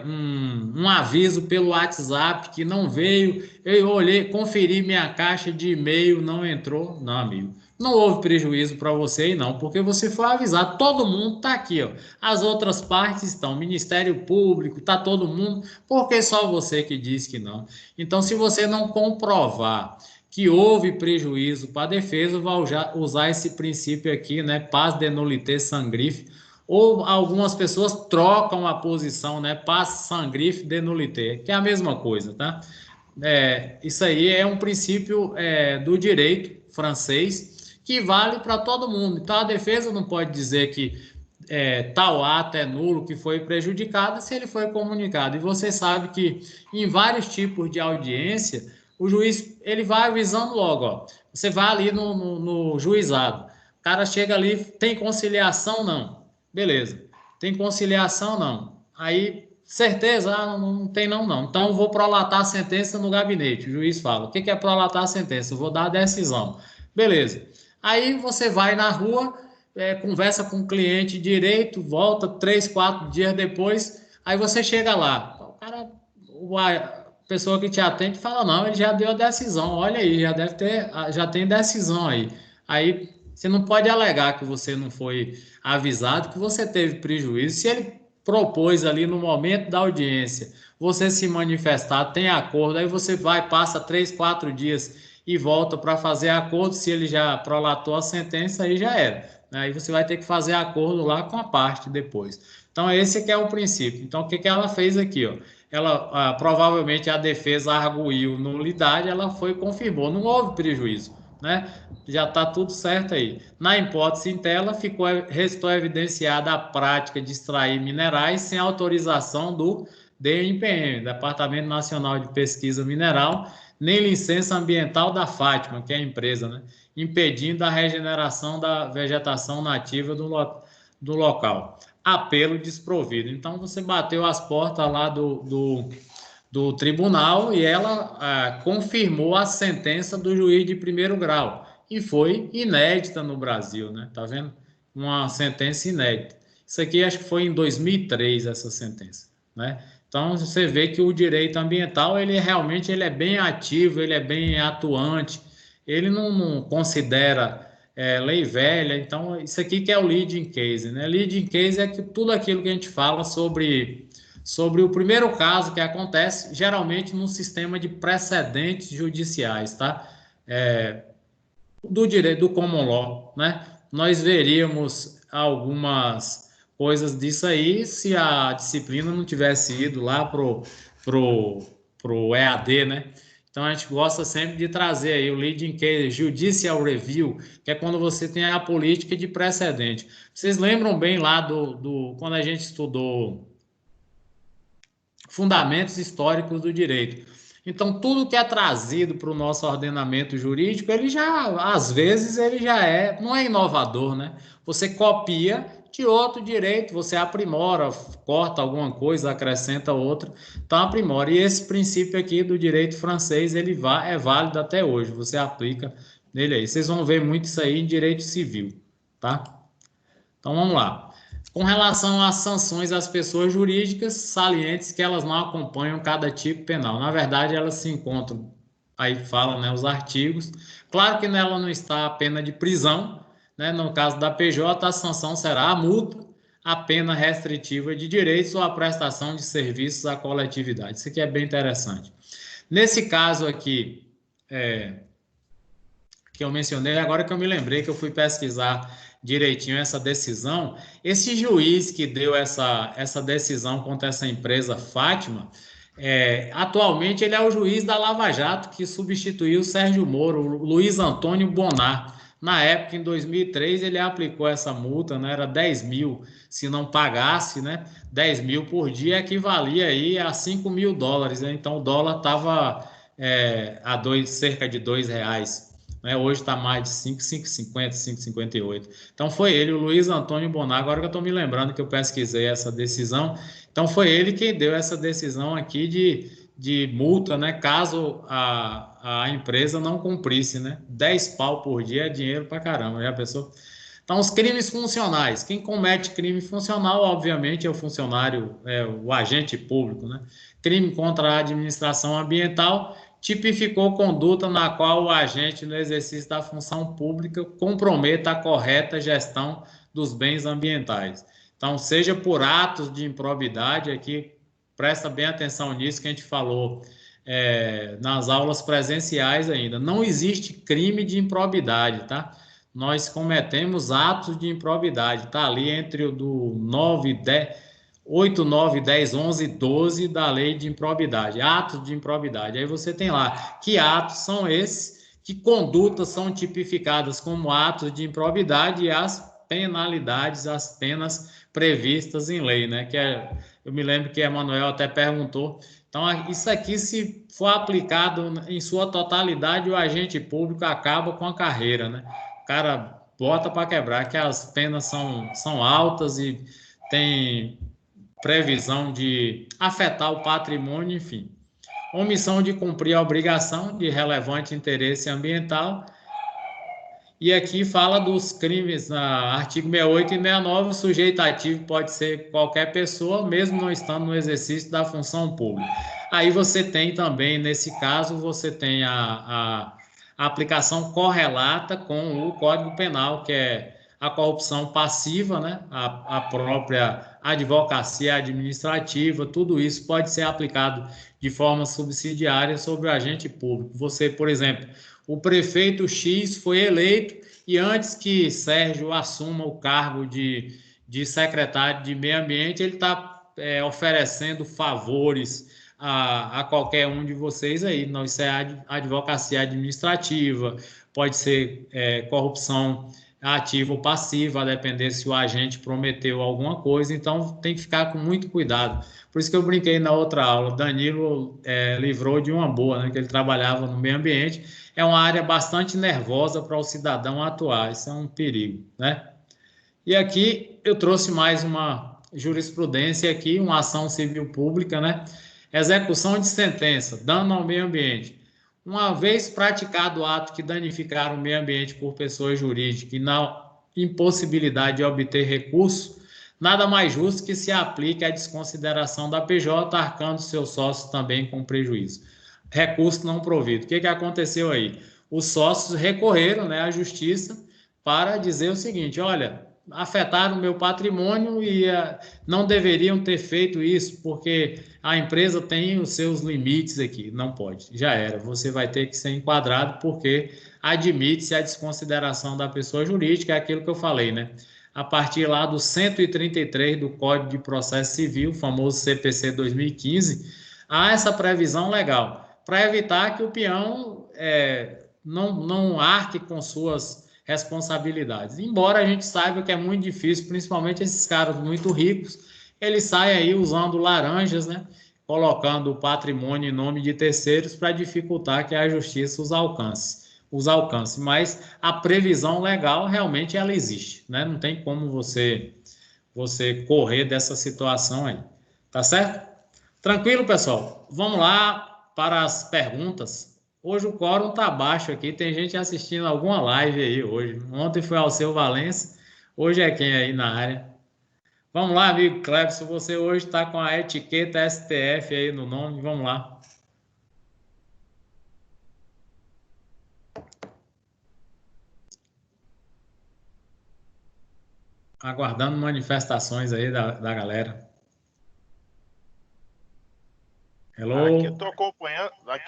um aviso pelo WhatsApp que não veio, eu olhei, conferi minha caixa de e-mail, não entrou. Não, amigo, não houve prejuízo para você aí não, porque você foi avisado, todo mundo está aqui, ó. As outras partes estão, Ministério Público, está todo mundo, porque só você que diz que não. Então, se você não comprovar que houve prejuízo para a defesa, vai usar esse princípio aqui, né? Paz de nullité sangrif, ou algumas pessoas trocam a posição, né? Paz sangrif de nullité, que é a mesma coisa, tá? Isso aí é um princípio do direito francês que vale para todo mundo. Então a defesa não pode dizer que tal ato é nulo, que foi prejudicado, se ele foi comunicado. E você sabe que em vários tipos de audiência, o juiz ele vai avisando logo, ó. Você vai ali no juizado, o cara chega ali, tem conciliação? Não. Beleza. Tem conciliação? Não. Aí, certeza? Ah, não tem não, não. Então, eu vou prolatar a sentença no gabinete. O juiz fala, o que é prolatar a sentença? Eu vou dar a decisão. Beleza. Aí, você vai na rua, conversa com o cliente direito, volta 3, 4 dias depois, aí você chega lá. O cara, a pessoa que te atende fala, não, ele já deu a decisão, olha aí, já tem decisão aí. Aí você não pode alegar que você não foi avisado, que você teve prejuízo. Se ele propôs ali no momento da audiência, você se manifestar, tem acordo, aí você vai, passa 3, 4 dias e volta para fazer acordo, se ele já prolatou a sentença, aí já era. Aí você vai ter que fazer acordo lá com a parte depois. Então, esse que é o princípio. Então, o que que ela fez aqui, ó? Ela provavelmente a defesa arguiu nulidade, ela foi e confirmou, não houve prejuízo, né? Já está tudo certo aí. Na hipótese em tela, restou evidenciada a prática de extrair minerais sem autorização do DNPM, Departamento Nacional de Pesquisa Mineral, nem licença ambiental da Fátima, que é a empresa, né? Impedindo a regeneração da vegetação nativa do local. Apelo desprovido. Então, você bateu as portas lá do tribunal e ela confirmou a sentença do juiz de primeiro grau. E foi inédita no Brasil, né? Tá vendo? Uma sentença inédita. Isso aqui acho que foi em 2003, essa sentença, né? Então, você vê que o direito ambiental, ele realmente ele é bem ativo, ele é bem atuante, ele não considera lei velha. Então, isso aqui que é o leading case, né? Leading case é que tudo aquilo que a gente fala sobre o primeiro caso que acontece, geralmente num sistema de precedentes judiciais, tá? Do direito do common law, né? Nós veríamos algumas coisas disso aí se a disciplina não tivesse ido lá pro EAD, né? Então a gente gosta sempre de trazer aí o leading case, judicial review, que é quando você tem a política de precedente. Vocês lembram bem lá quando a gente estudou fundamentos históricos do direito. Então, tudo que é trazido para o nosso ordenamento jurídico, ele já, às vezes, ele já não é inovador, né? Você copia de outro direito, você aprimora, corta alguma coisa, acrescenta outra, então aprimora. E esse princípio aqui do direito francês, ele é válido até hoje, você aplica nele aí. Vocês vão ver muito isso aí em direito civil, tá? Então, vamos lá. Com relação às sanções às pessoas jurídicas, salientes que elas não acompanham cada tipo penal. Na verdade, elas se encontram, aí fala, né, os artigos. Claro que nela não está a pena de prisão, né? No caso da PJ, a sanção será a multa, a pena restritiva de direitos ou a prestação de serviços à coletividade. Isso aqui é bem interessante. Nesse caso aqui, que eu mencionei, agora que eu me lembrei que eu fui pesquisar direitinho essa decisão, esse juiz que deu essa decisão contra essa empresa Fátima, atualmente ele é o juiz da Lava Jato que substituiu o Sérgio Moro, o Luiz Antônio Bonar. Na época, em 2003, ele aplicou essa multa, né? Era 10 mil, se não pagasse, né? 10 mil por dia equivalia aí a 5 mil dólares, né? Então o dólar estava cerca de R$ 2, né? Hoje está mais de 5,50, 5,58. Então foi ele, o Luiz Antônio Bonar. Agora que eu estou me lembrando que eu pesquisei essa decisão, então foi ele quem deu essa decisão aqui de multa, né? Caso a empresa não cumprisse, né? 10 pau por dia é dinheiro pra caramba, já pensou? Então, os crimes funcionais. Quem comete crime funcional, obviamente, é o funcionário, é o agente público, né? Crime contra a administração ambiental tipificou conduta na qual o agente, no exercício da função pública, comprometa a correta gestão dos bens ambientais. Então, seja por atos de improbidade, aqui presta bem atenção nisso que a gente falou nas aulas presenciais ainda. Não existe crime de improbidade, tá? Nós cometemos atos de improbidade, está ali entre o do 9, 10, 8, 9, 10, 11, 12 da lei de improbidade, atos de improbidade. Aí você tem lá que atos são esses, que condutas são tipificadas como atos de improbidade e as penalidades, as penas previstas em lei, né? Eu me lembro que a Emanuel até perguntou. Então, isso aqui, se for aplicado em sua totalidade, o agente público acaba com a carreira, né? O cara bota para quebrar, que as penas são altas e tem previsão de afetar o patrimônio, enfim. Omissão de cumprir a obrigação de relevante interesse ambiental. E aqui fala dos crimes, artigo 68 e 69, o sujeito ativo pode ser qualquer pessoa, mesmo não estando no exercício da função pública. Aí você tem também, nesse caso, você tem a aplicação correlata com o Código Penal, que é a corrupção passiva, né? A própria advocacia administrativa, tudo isso pode ser aplicado de forma subsidiária sobre o agente público. Você, por exemplo, o prefeito X foi eleito e antes que Sérgio assuma o cargo de secretário de meio ambiente, ele está oferecendo favores a qualquer um de vocês aí. Não, isso é advocacia administrativa, pode ser corrupção ativa ou passiva, a depender se o agente prometeu alguma coisa, então tem que ficar com muito cuidado. Por isso que eu brinquei na outra aula, Danilo livrou de uma boa, né, que ele trabalhava no meio ambiente, é uma área bastante nervosa para o cidadão atuar, isso é um perigo, né? E aqui eu trouxe mais uma jurisprudência aqui, uma ação civil pública, né? Execução de sentença, dano ao meio ambiente. Uma vez praticado o ato que danificar o meio ambiente por pessoa jurídica e na impossibilidade de obter recurso, nada mais justo que se aplique a desconsideração da PJ, arcando seus sócios também com prejuízo. Recurso não provido. O que aconteceu aí? Os sócios recorreram, né, à justiça para dizer o seguinte: olha, afetaram o meu patrimônio e não deveriam ter feito isso, porque a empresa tem os seus limites aqui. Não pode, já era. Você vai ter que ser enquadrado porque admite-se a desconsideração da pessoa jurídica, é aquilo que eu falei, né? A partir lá do 133 do Código de Processo Civil, famoso CPC 2015, há essa previsão legal para evitar que o peão não arque com suas responsabilidades. Embora a gente saiba que é muito difícil, principalmente esses caras muito ricos, eles saem aí usando laranjas, né? Colocando o patrimônio em nome de terceiros para dificultar que a justiça os alcance. Mas a previsão legal realmente ela existe, né? Não tem como você correr dessa situação aí. Tá certo? Tranquilo, pessoal? Vamos lá para as perguntas. Hoje o quórum está baixo aqui, tem gente assistindo alguma live aí hoje. Ontem foi Alceu Valença, hoje é quem aí na área? Vamos lá, amigo Clebson, você hoje está com a etiqueta STF aí no nome, vamos lá. Aguardando manifestações aí da galera. Hello? Aqui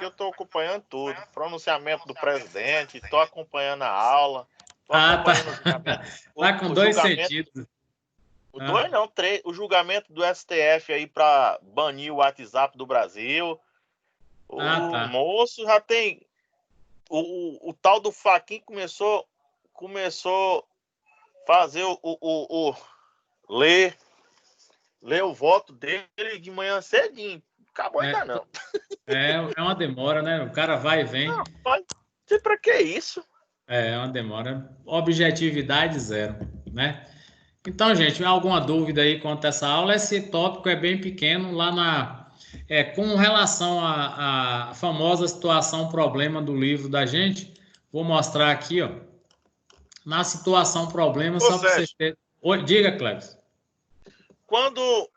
eu tô acompanhando tudo. Pronunciamento do presidente, tô acompanhando a aula. Tá. Tá com dois sentidos. Dois não, três. O julgamento do STF aí para banir o WhatsApp do Brasil. Tá. Moço já tem. O tal do Fachin começou a fazer ler o voto dele de manhã cedinho. Acabou ainda não. É uma demora, né? O cara vai e vem. Não sei pra que isso. É uma demora. Objetividade zero, né? Então, gente, alguma dúvida aí quanto a essa aula? Esse tópico é bem pequeno lá com relação à famosa situação problema do livro da gente. Vou mostrar aqui, ó. na situação problema, Ô, só para você Sérgio, ter... Oi, diga, Cleves. quando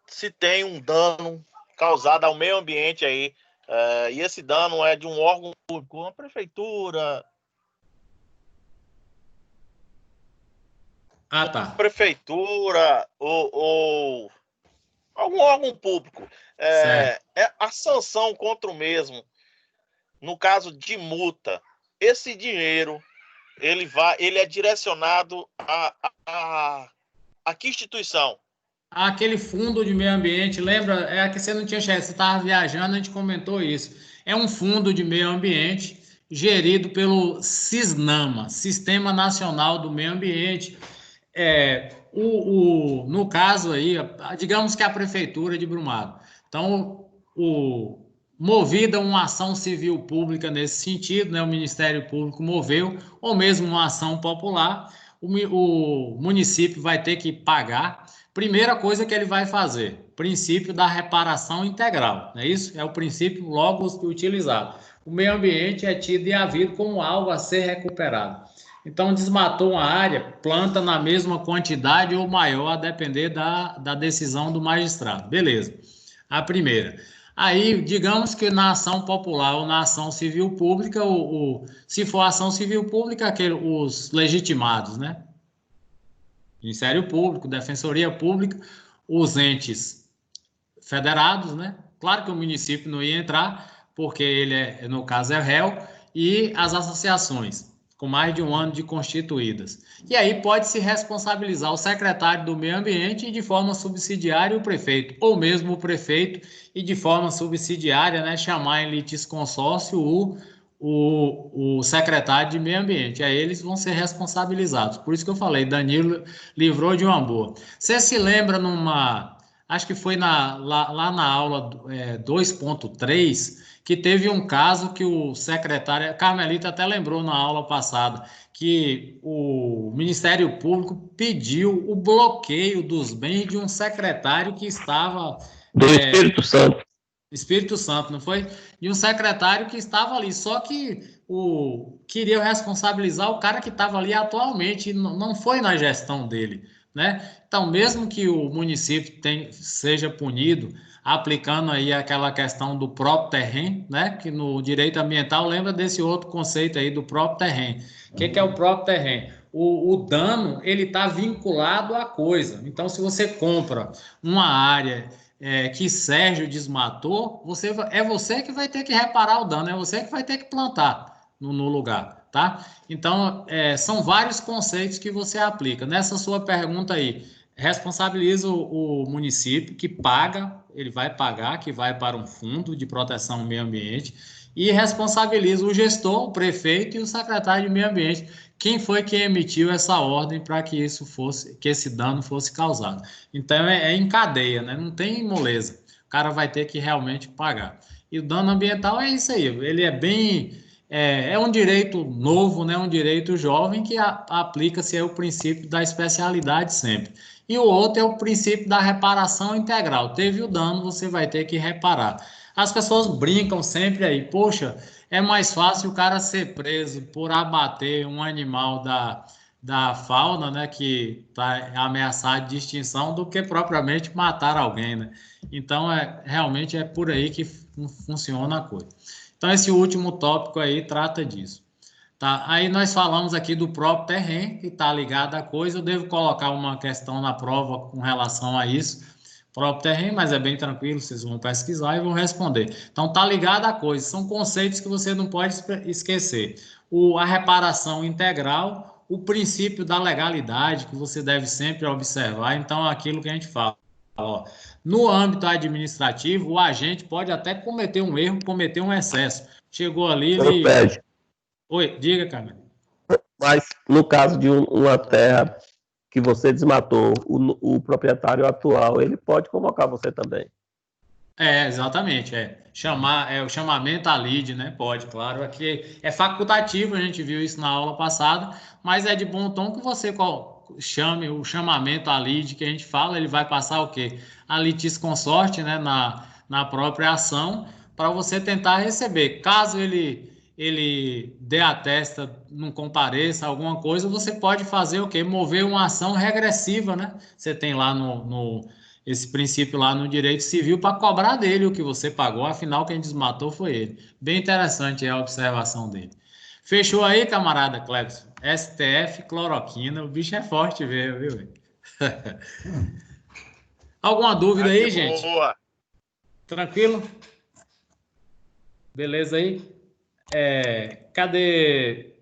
se tem um dano causado ao meio ambiente aí, e esse dano é de um órgão público, uma prefeitura, Ah, tá. ou algum órgão público, Certo. a sanção contra o mesmo, no caso de multa, esse dinheiro ele é direcionado a que instituição? Aquele fundo de meio ambiente, lembra? É que você não tinha chefe, você estava viajando, a gente comentou isso. É um fundo de meio ambiente gerido pelo CISNAMA, Sistema Nacional do Meio Ambiente. No caso aí, digamos que a Prefeitura de Brumado. Então, movida uma ação civil pública nesse sentido, né? O Ministério Público moveu, ou mesmo uma ação popular, o município vai ter que pagar. Primeira coisa que ele vai fazer, princípio da reparação integral, não é isso? É o princípio logo utilizado. O meio ambiente é tido e havido como algo a ser recuperado. Então, desmatou uma área, planta na mesma quantidade ou maior, a depender da decisão do magistrado. Beleza. A primeira. Aí, digamos que na ação popular ou na ação civil pública, se for ação civil pública, os legitimados, né? Ministério Público, Defensoria Pública, os entes federados, né? Claro que o município não ia entrar, porque ele, no caso, é réu, e as associações, com mais de um ano de constituídas. E aí pode se responsabilizar o secretário do Meio Ambiente e, de forma subsidiária, o prefeito, ou mesmo o prefeito, e de forma subsidiária, né, chamar em litisconsórcio o secretário de Meio Ambiente. Aí eles vão ser responsabilizados. Por isso que eu falei, Danilo livrou de uma boa. Você se lembra acho que foi lá na aula 2.3, que teve um caso que o secretário, a Carmelita até lembrou na aula passada, que o Ministério Público pediu o bloqueio dos bens de um secretário que estava... Do Espírito Santo. Espírito Santo, não foi? E um secretário que estava ali, só que queria responsabilizar o cara que estava ali atualmente, e não foi na gestão dele, né? Então, mesmo que o município seja punido, aplicando aí aquela questão do próprio terreno, né? Que no direito ambiental lembra desse outro conceito aí do próprio terreno. O que é o próprio terreno? O dano, ele está vinculado à coisa. Então, se você compra uma área que Sérgio desmatou, é você que vai ter que reparar o dano, é você que vai ter que plantar no lugar, tá? Então, são vários conceitos que você aplica. Nessa sua pergunta aí, responsabiliza o município que paga, ele vai pagar, que vai para um fundo de proteção ao meio ambiente, e responsabiliza o gestor, o prefeito e o secretário de meio ambiente. Quem foi que emitiu essa ordem para que esse dano fosse causado? Então é em cadeia, né? Não tem moleza. O cara vai ter que realmente pagar. E o dano ambiental é isso aí. Ele é um direito novo, né? Um direito jovem que aplica-se o princípio da especialidade sempre. E o outro é o princípio da reparação integral. Teve o dano, você vai ter que reparar. As pessoas brincam sempre aí, poxa, é mais fácil o cara ser preso por abater um animal da fauna, né, que está ameaçado de extinção, do que propriamente matar alguém, né? Então, realmente é por aí que funciona a coisa. Então, esse último tópico aí trata disso. Tá? Aí nós falamos aqui do próprio terreno, que está ligado à coisa. Eu devo colocar uma questão na prova com relação a isso, próprio terreno, mas é bem tranquilo, vocês vão pesquisar e vão responder. Então, está ligado à coisa. São conceitos que você não pode esquecer. A reparação integral, o princípio da legalidade, que você deve sempre observar. Então, aquilo que a gente fala. Ó, no âmbito administrativo, o agente pode até cometer um erro, cometer um excesso. Chegou ali, ele... Oi, diga, Camila. Mas no caso de uma terra que você desmatou, o proprietário atual, ele pode convocar você também. Exatamente, o chamamento à lide, né? Pode, claro, aqui é facultativo, a gente viu isso na aula passada, mas é de bom tom que você chame o chamamento à lide que a gente fala, ele vai passar o quê? A litisconsorte, né, na própria ação, para você tentar receber. Caso ele ele dê a testa, não compareça, alguma coisa, você pode fazer o quê? Mover uma ação regressiva, né? Você tem lá esse princípio lá no direito civil para cobrar dele o que você pagou, afinal quem desmatou foi ele. Bem interessante a observação dele. Fechou aí, camarada Clebson? STF, cloroquina, o bicho é forte mesmo, viu? Alguma dúvida aí, gente? Boa. Tranquilo? Beleza aí? Cadê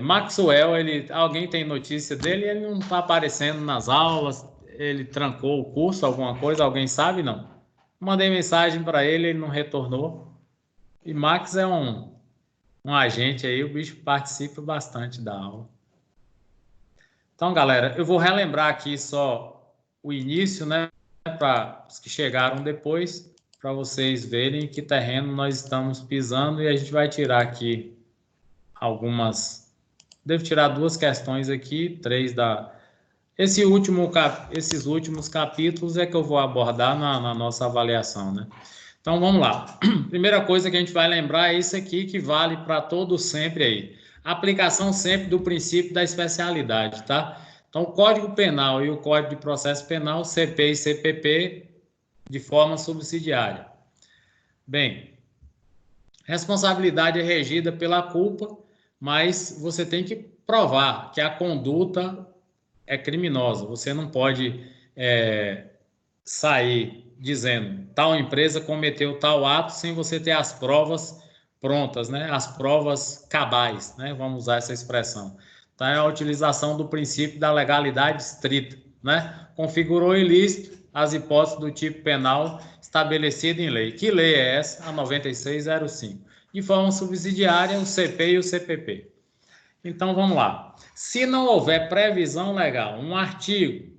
Maxwell? Alguém tem notícia dele? Ele não está aparecendo nas aulas. Ele trancou o curso, alguma coisa? Alguém sabe? Não. Mandei mensagem para ele, ele não retornou. E Max é um agente aí, o bicho participa bastante da aula. Então, galera, eu vou relembrar aqui só o início, né? Para os que chegaram depois, para vocês verem que terreno nós estamos pisando, e a gente vai tirar aqui algumas. Devo tirar 2 questões aqui, 3 esses últimos capítulos é que eu vou abordar na nossa avaliação, né? Então vamos lá. Primeira coisa que a gente vai lembrar é isso aqui que vale para todos sempre aí. Aplicação sempre do princípio da especialidade, tá? Então o Código Penal e o Código de Processo Penal, CP e CPP, de forma subsidiária. Bem, responsabilidade é regida pela culpa, mas você tem que provar que a conduta é criminosa. Você não pode sair dizendo tal empresa cometeu tal ato sem você ter as provas prontas, né? As provas cabais, né? Vamos usar essa expressão. Então, é a utilização do princípio da legalidade estrita, né? Configurou ilícito as hipóteses do tipo penal estabelecido em lei. Que lei é essa? A 9605. De forma subsidiária, o CP e o CPP. Então, vamos lá. Se não houver previsão legal, um artigo,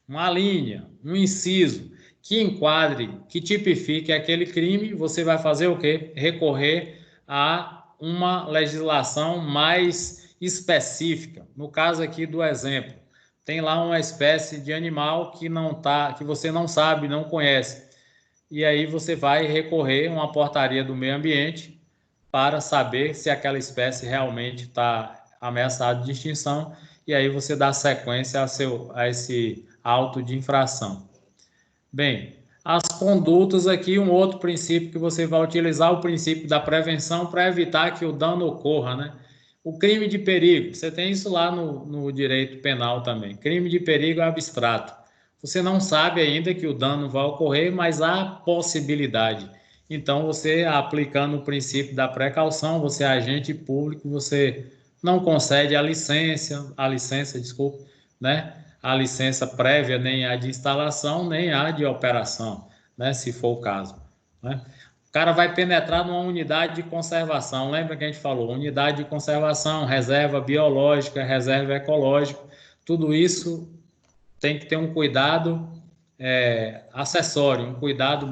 uma linha, um inciso que enquadre, que tipifique aquele crime, você vai fazer o quê? Recorrer a uma legislação mais específica. No caso aqui do exemplo, tem lá uma espécie de animal que você não sabe, não conhece. E aí você vai recorrer a uma portaria do meio ambiente para saber se aquela espécie realmente está ameaçada de extinção, e aí você dá sequência a esse auto de infração. Bem, as condutas aqui, um outro princípio que você vai utilizar, o princípio da prevenção para evitar que o dano ocorra, né? O crime de perigo, você tem isso lá no direito penal também. Crime de perigo é abstrato. Você não sabe ainda que o dano vai ocorrer, mas há possibilidade. Então, você aplicando o princípio da precaução, você é agente público, você não concede a licença, né? A licença prévia, nem a de instalação, nem a de operação, né? Se for o caso, né? O cara vai penetrar numa unidade de conservação. Lembra que a gente falou? Unidade de conservação, reserva biológica, reserva ecológica. Tudo isso tem que ter um cuidado acessório, um cuidado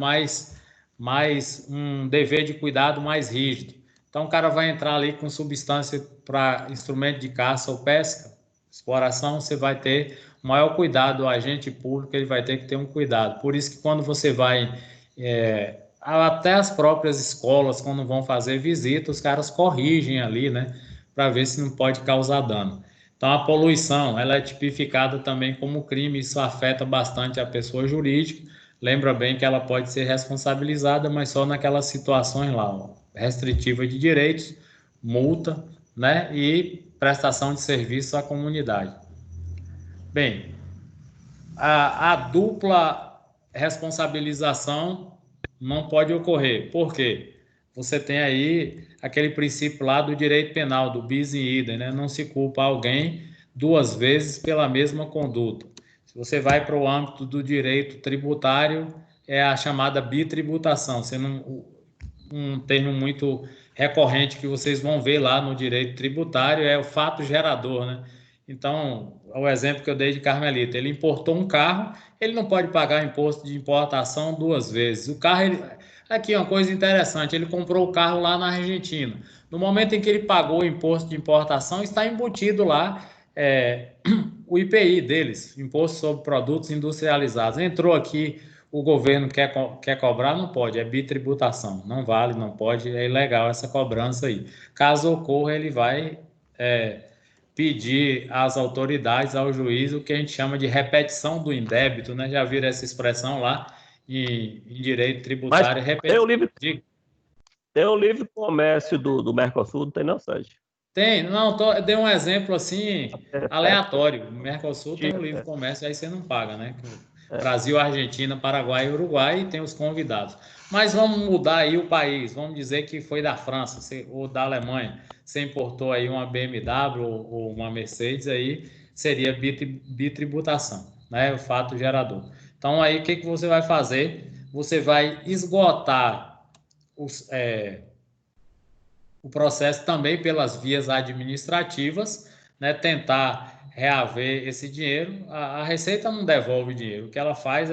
um dever de cuidado mais rígido. Então, o cara vai entrar ali com substância para instrumento de caça ou pesca, exploração, você vai ter o maior cuidado, o agente público ele vai ter que ter um cuidado. Por isso que quando você vai, até as próprias escolas, quando vão fazer visita, os caras corrigem ali, né, para ver se não pode causar dano. Então, a poluição, ela é tipificada também como crime, isso afeta bastante a pessoa jurídica. Lembra bem que ela pode ser responsabilizada, mas só naquelas situações lá, ó, restritiva de direitos, multa, né, e prestação de serviço à comunidade. Bem, a dupla responsabilização não pode ocorrer. Por quê? Você tem aí aquele princípio lá do direito penal, do bis in idem, né? Não se culpa alguém 2 vezes pela mesma conduta. Se você vai para o âmbito do direito tributário, é a chamada bitributação. Um termo muito recorrente que vocês vão ver lá no direito tributário é o fato gerador, né? Então, o exemplo que eu dei de Carmelita, ele importou um carro, ele não pode pagar imposto de importação 2 vezes. O carro, aqui uma coisa interessante, ele comprou o carro lá na Argentina. No momento em que ele pagou o imposto de importação, está embutido lá o IPI deles, Imposto sobre Produtos Industrializados. Entrou aqui o governo quer cobrar, não pode, é bitributação, não vale, não pode, é ilegal essa cobrança aí. Caso ocorra, ele vai pedir às autoridades, ao juiz, o que a gente chama de repetição do indébito, né? Já viram essa expressão lá em direito tributário? Tem o livre comércio do Mercosul, não tem não, Sérgio? Tem, não, dei um exemplo assim, aleatório. O Mercosul tem o livre comércio, aí você não paga, né? Brasil, Argentina, Paraguai e Uruguai, e tem os convidados. Mas vamos mudar aí o país, vamos dizer que foi da França ou da Alemanha. Você importou aí uma BMW ou uma Mercedes, aí seria bitributação, né? O fato gerador. Então aí o que você vai fazer? Você vai esgotar o processo também pelas vias administrativas, né? Tentar reaver esse dinheiro. A Receita não devolve dinheiro, o que ela faz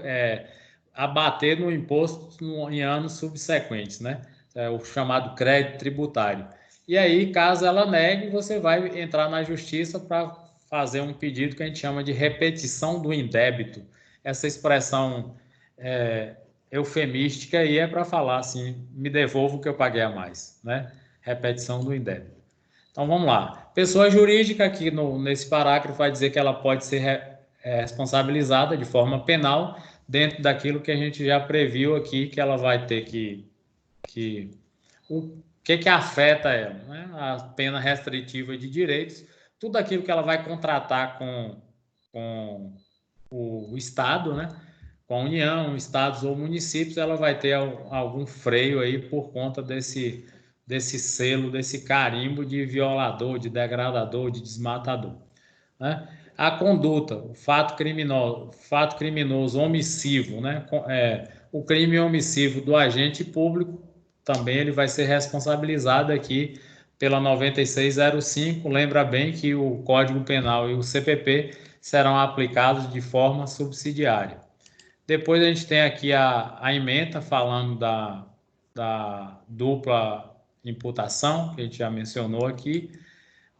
é abater no imposto em anos subsequentes, né? É o chamado crédito tributário. E aí, caso ela negue, você vai entrar na justiça para fazer um pedido que a gente chama de repetição do indébito. Essa expressão eufemística aí é para falar assim, me devolva o que eu paguei a mais, né? Repetição do indébito. Então vamos lá. Pessoa jurídica aqui nesse parágrafo vai dizer que ela pode ser responsabilizada de forma penal dentro daquilo que a gente já previu aqui, que ela vai ter o que afeta ela, né? A pena restritiva de direitos, tudo aquilo que ela vai contratar com o Estado, né? Com a União, estados ou municípios, ela vai ter algum freio aí por conta desse selo, desse carimbo de violador, de degradador, de desmatador, né? A conduta, o fato criminoso omissivo, né? O crime omissivo do agente público, também ele vai ser responsabilizado aqui pela 9605. Lembra bem que o Código Penal e o CPP serão aplicados de forma subsidiária. Depois a gente tem aqui a ementa falando da dupla imputação, que a gente já mencionou aqui.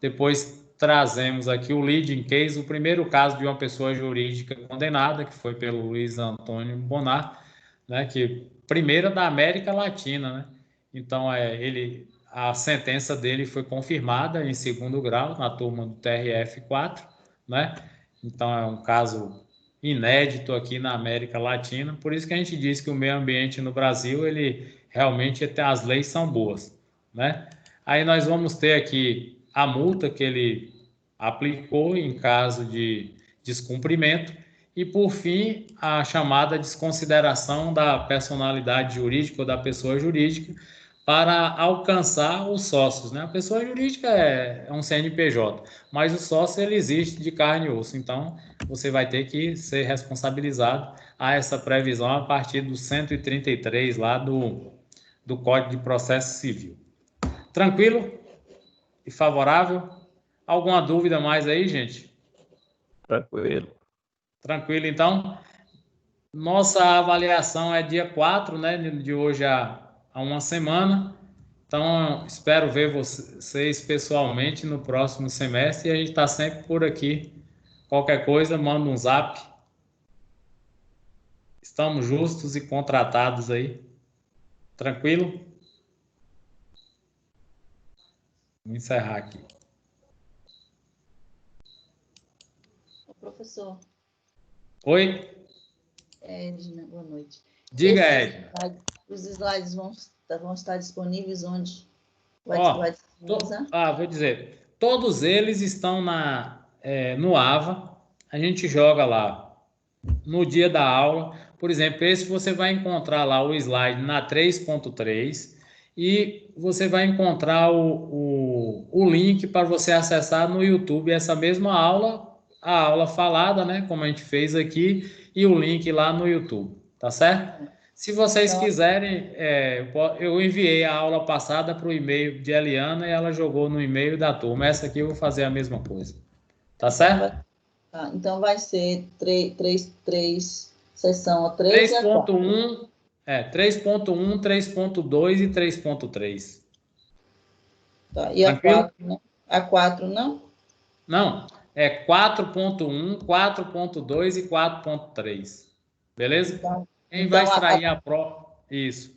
Depois trazemos aqui o leading case, o primeiro caso de uma pessoa jurídica condenada, que foi pelo Luiz Antônio Bonar, né, que primeira da América Latina, né? Então a sentença dele foi confirmada em segundo grau na turma do TRF4, né? Então é um caso inédito aqui na América Latina, por isso que a gente diz que o meio ambiente no Brasil, ele realmente as leis são boas, né? Aí nós vamos ter aqui a multa que ele aplicou em caso de descumprimento e, por fim, a chamada desconsideração da personalidade jurídica ou da pessoa jurídica para alcançar os sócios, né? A pessoa jurídica é um CNPJ, mas o sócio ele existe de carne e osso, então você vai ter que ser responsabilizado a essa previsão a partir do 133 lá do Código de Processo Civil. Tranquilo e favorável? Alguma dúvida mais aí, gente? Tranquilo. Tranquilo, então. Nossa avaliação é dia 4, né? De hoje a uma semana. Então, espero ver vocês pessoalmente no próximo semestre e a gente está sempre por aqui. Qualquer coisa, manda um zap. Estamos justos e contratados aí. Tranquilo? Vou encerrar aqui. Professor. Oi? Edna, boa noite. Diga, Edna. Os slides vão estar disponíveis onde? Vou dizer. Todos eles estão no AVA. A gente joga lá no dia da aula. Por exemplo, esse você vai encontrar lá o slide na 3.3 e você vai encontrar o link para você acessar no YouTube essa mesma aula, a aula falada, né, como a gente fez aqui, e o link lá no YouTube, tá certo? Se vocês quiserem, eu enviei a aula passada para o e-mail de Eliana e ela jogou no e-mail da turma. Essa aqui eu vou fazer a mesma coisa, tá certo? Então vai ser 3 sessão a 3 3.1, 3.1, 3.2 e 3.3. Tá, e a 4, né? A 4 não? Não, é 4.1, 4.2 e 4.3. Beleza? Então, Quem vai então extrair a prova? Isso.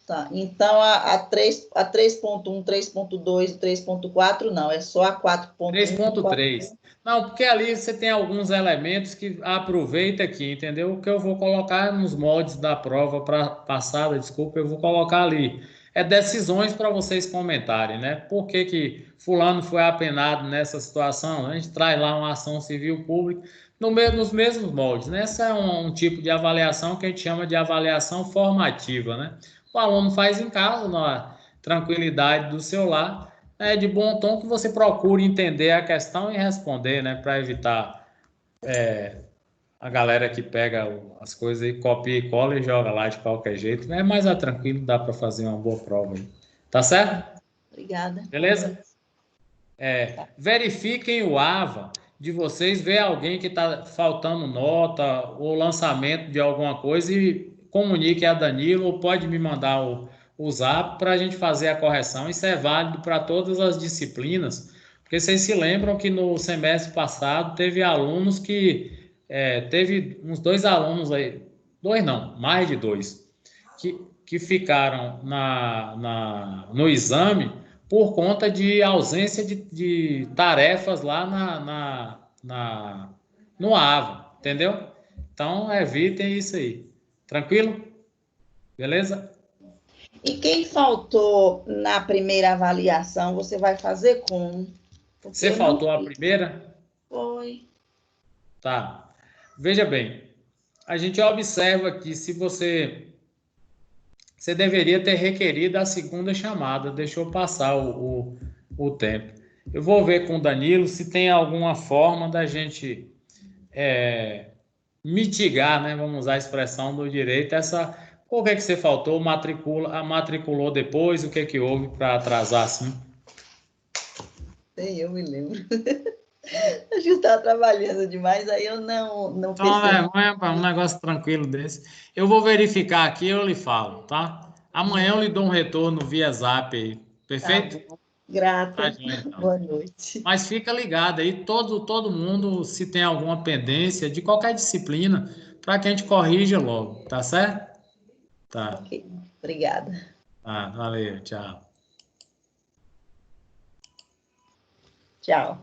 tá. Então, a 3.1, 3.2 e 3.4 não, é só a 4.1. 3.3. Não, porque ali você tem alguns elementos que aproveita aqui, entendeu? O que eu vou colocar nos moldes da prova passada, desculpa, eu vou colocar ali. É decisões para vocês comentarem, né? Por que que fulano foi apenado nessa situação? A gente traz lá uma ação civil pública nos mesmos moldes, né? Esse é um tipo de avaliação que a gente chama de avaliação formativa, né? O aluno faz em casa, na tranquilidade do seu lar. É de bom tom que você procure entender a questão e responder, né? Para evitar a galera que pega as coisas e copia e cola e joga lá de qualquer jeito. É mais tranquilo, dá para fazer uma boa prova aí. Tá certo? Obrigada. Beleza? Verifiquem o AVA de vocês, ver alguém que está faltando nota ou lançamento de alguma coisa e comunique a Danilo ou pode me mandar o zap para a gente fazer a correção. Isso é válido para todas as disciplinas, porque vocês se lembram que no semestre passado teve alunos teve uns 2 alunos aí, 2 não, mais de 2, que ficaram no exame por conta de ausência de tarefas lá no AVA, entendeu? Então, evitem isso aí. Tranquilo? Beleza? E quem faltou na primeira avaliação, você vai fazer como? Porque Você eu faltou não a fiz. primeira? Foi. Tá. Veja bem, a gente observa que se você deveria ter requerido a segunda chamada, deixou passar o tempo. Eu vou ver com o Danilo se tem alguma forma da gente mitigar, né? Vamos usar a expressão do direito, por que você faltou, matriculou depois, o que que houve para atrasar assim? Eu me lembro. A gente estava trabalhando demais, aí eu não Então, percebi. para um negócio tranquilo desse. Eu vou verificar aqui e eu lhe falo, tá? Amanhã eu lhe dou um retorno via Zap aí. Tá Perfeito? bom. Tá, Grata. joia, então. Boa noite. Mas fica ligado aí, todo mundo, se tem alguma pendência de qualquer disciplina, para que a gente corrija logo, tá certo? Tá, Ok. Obrigada. tá, valeu, tchau. Tchau.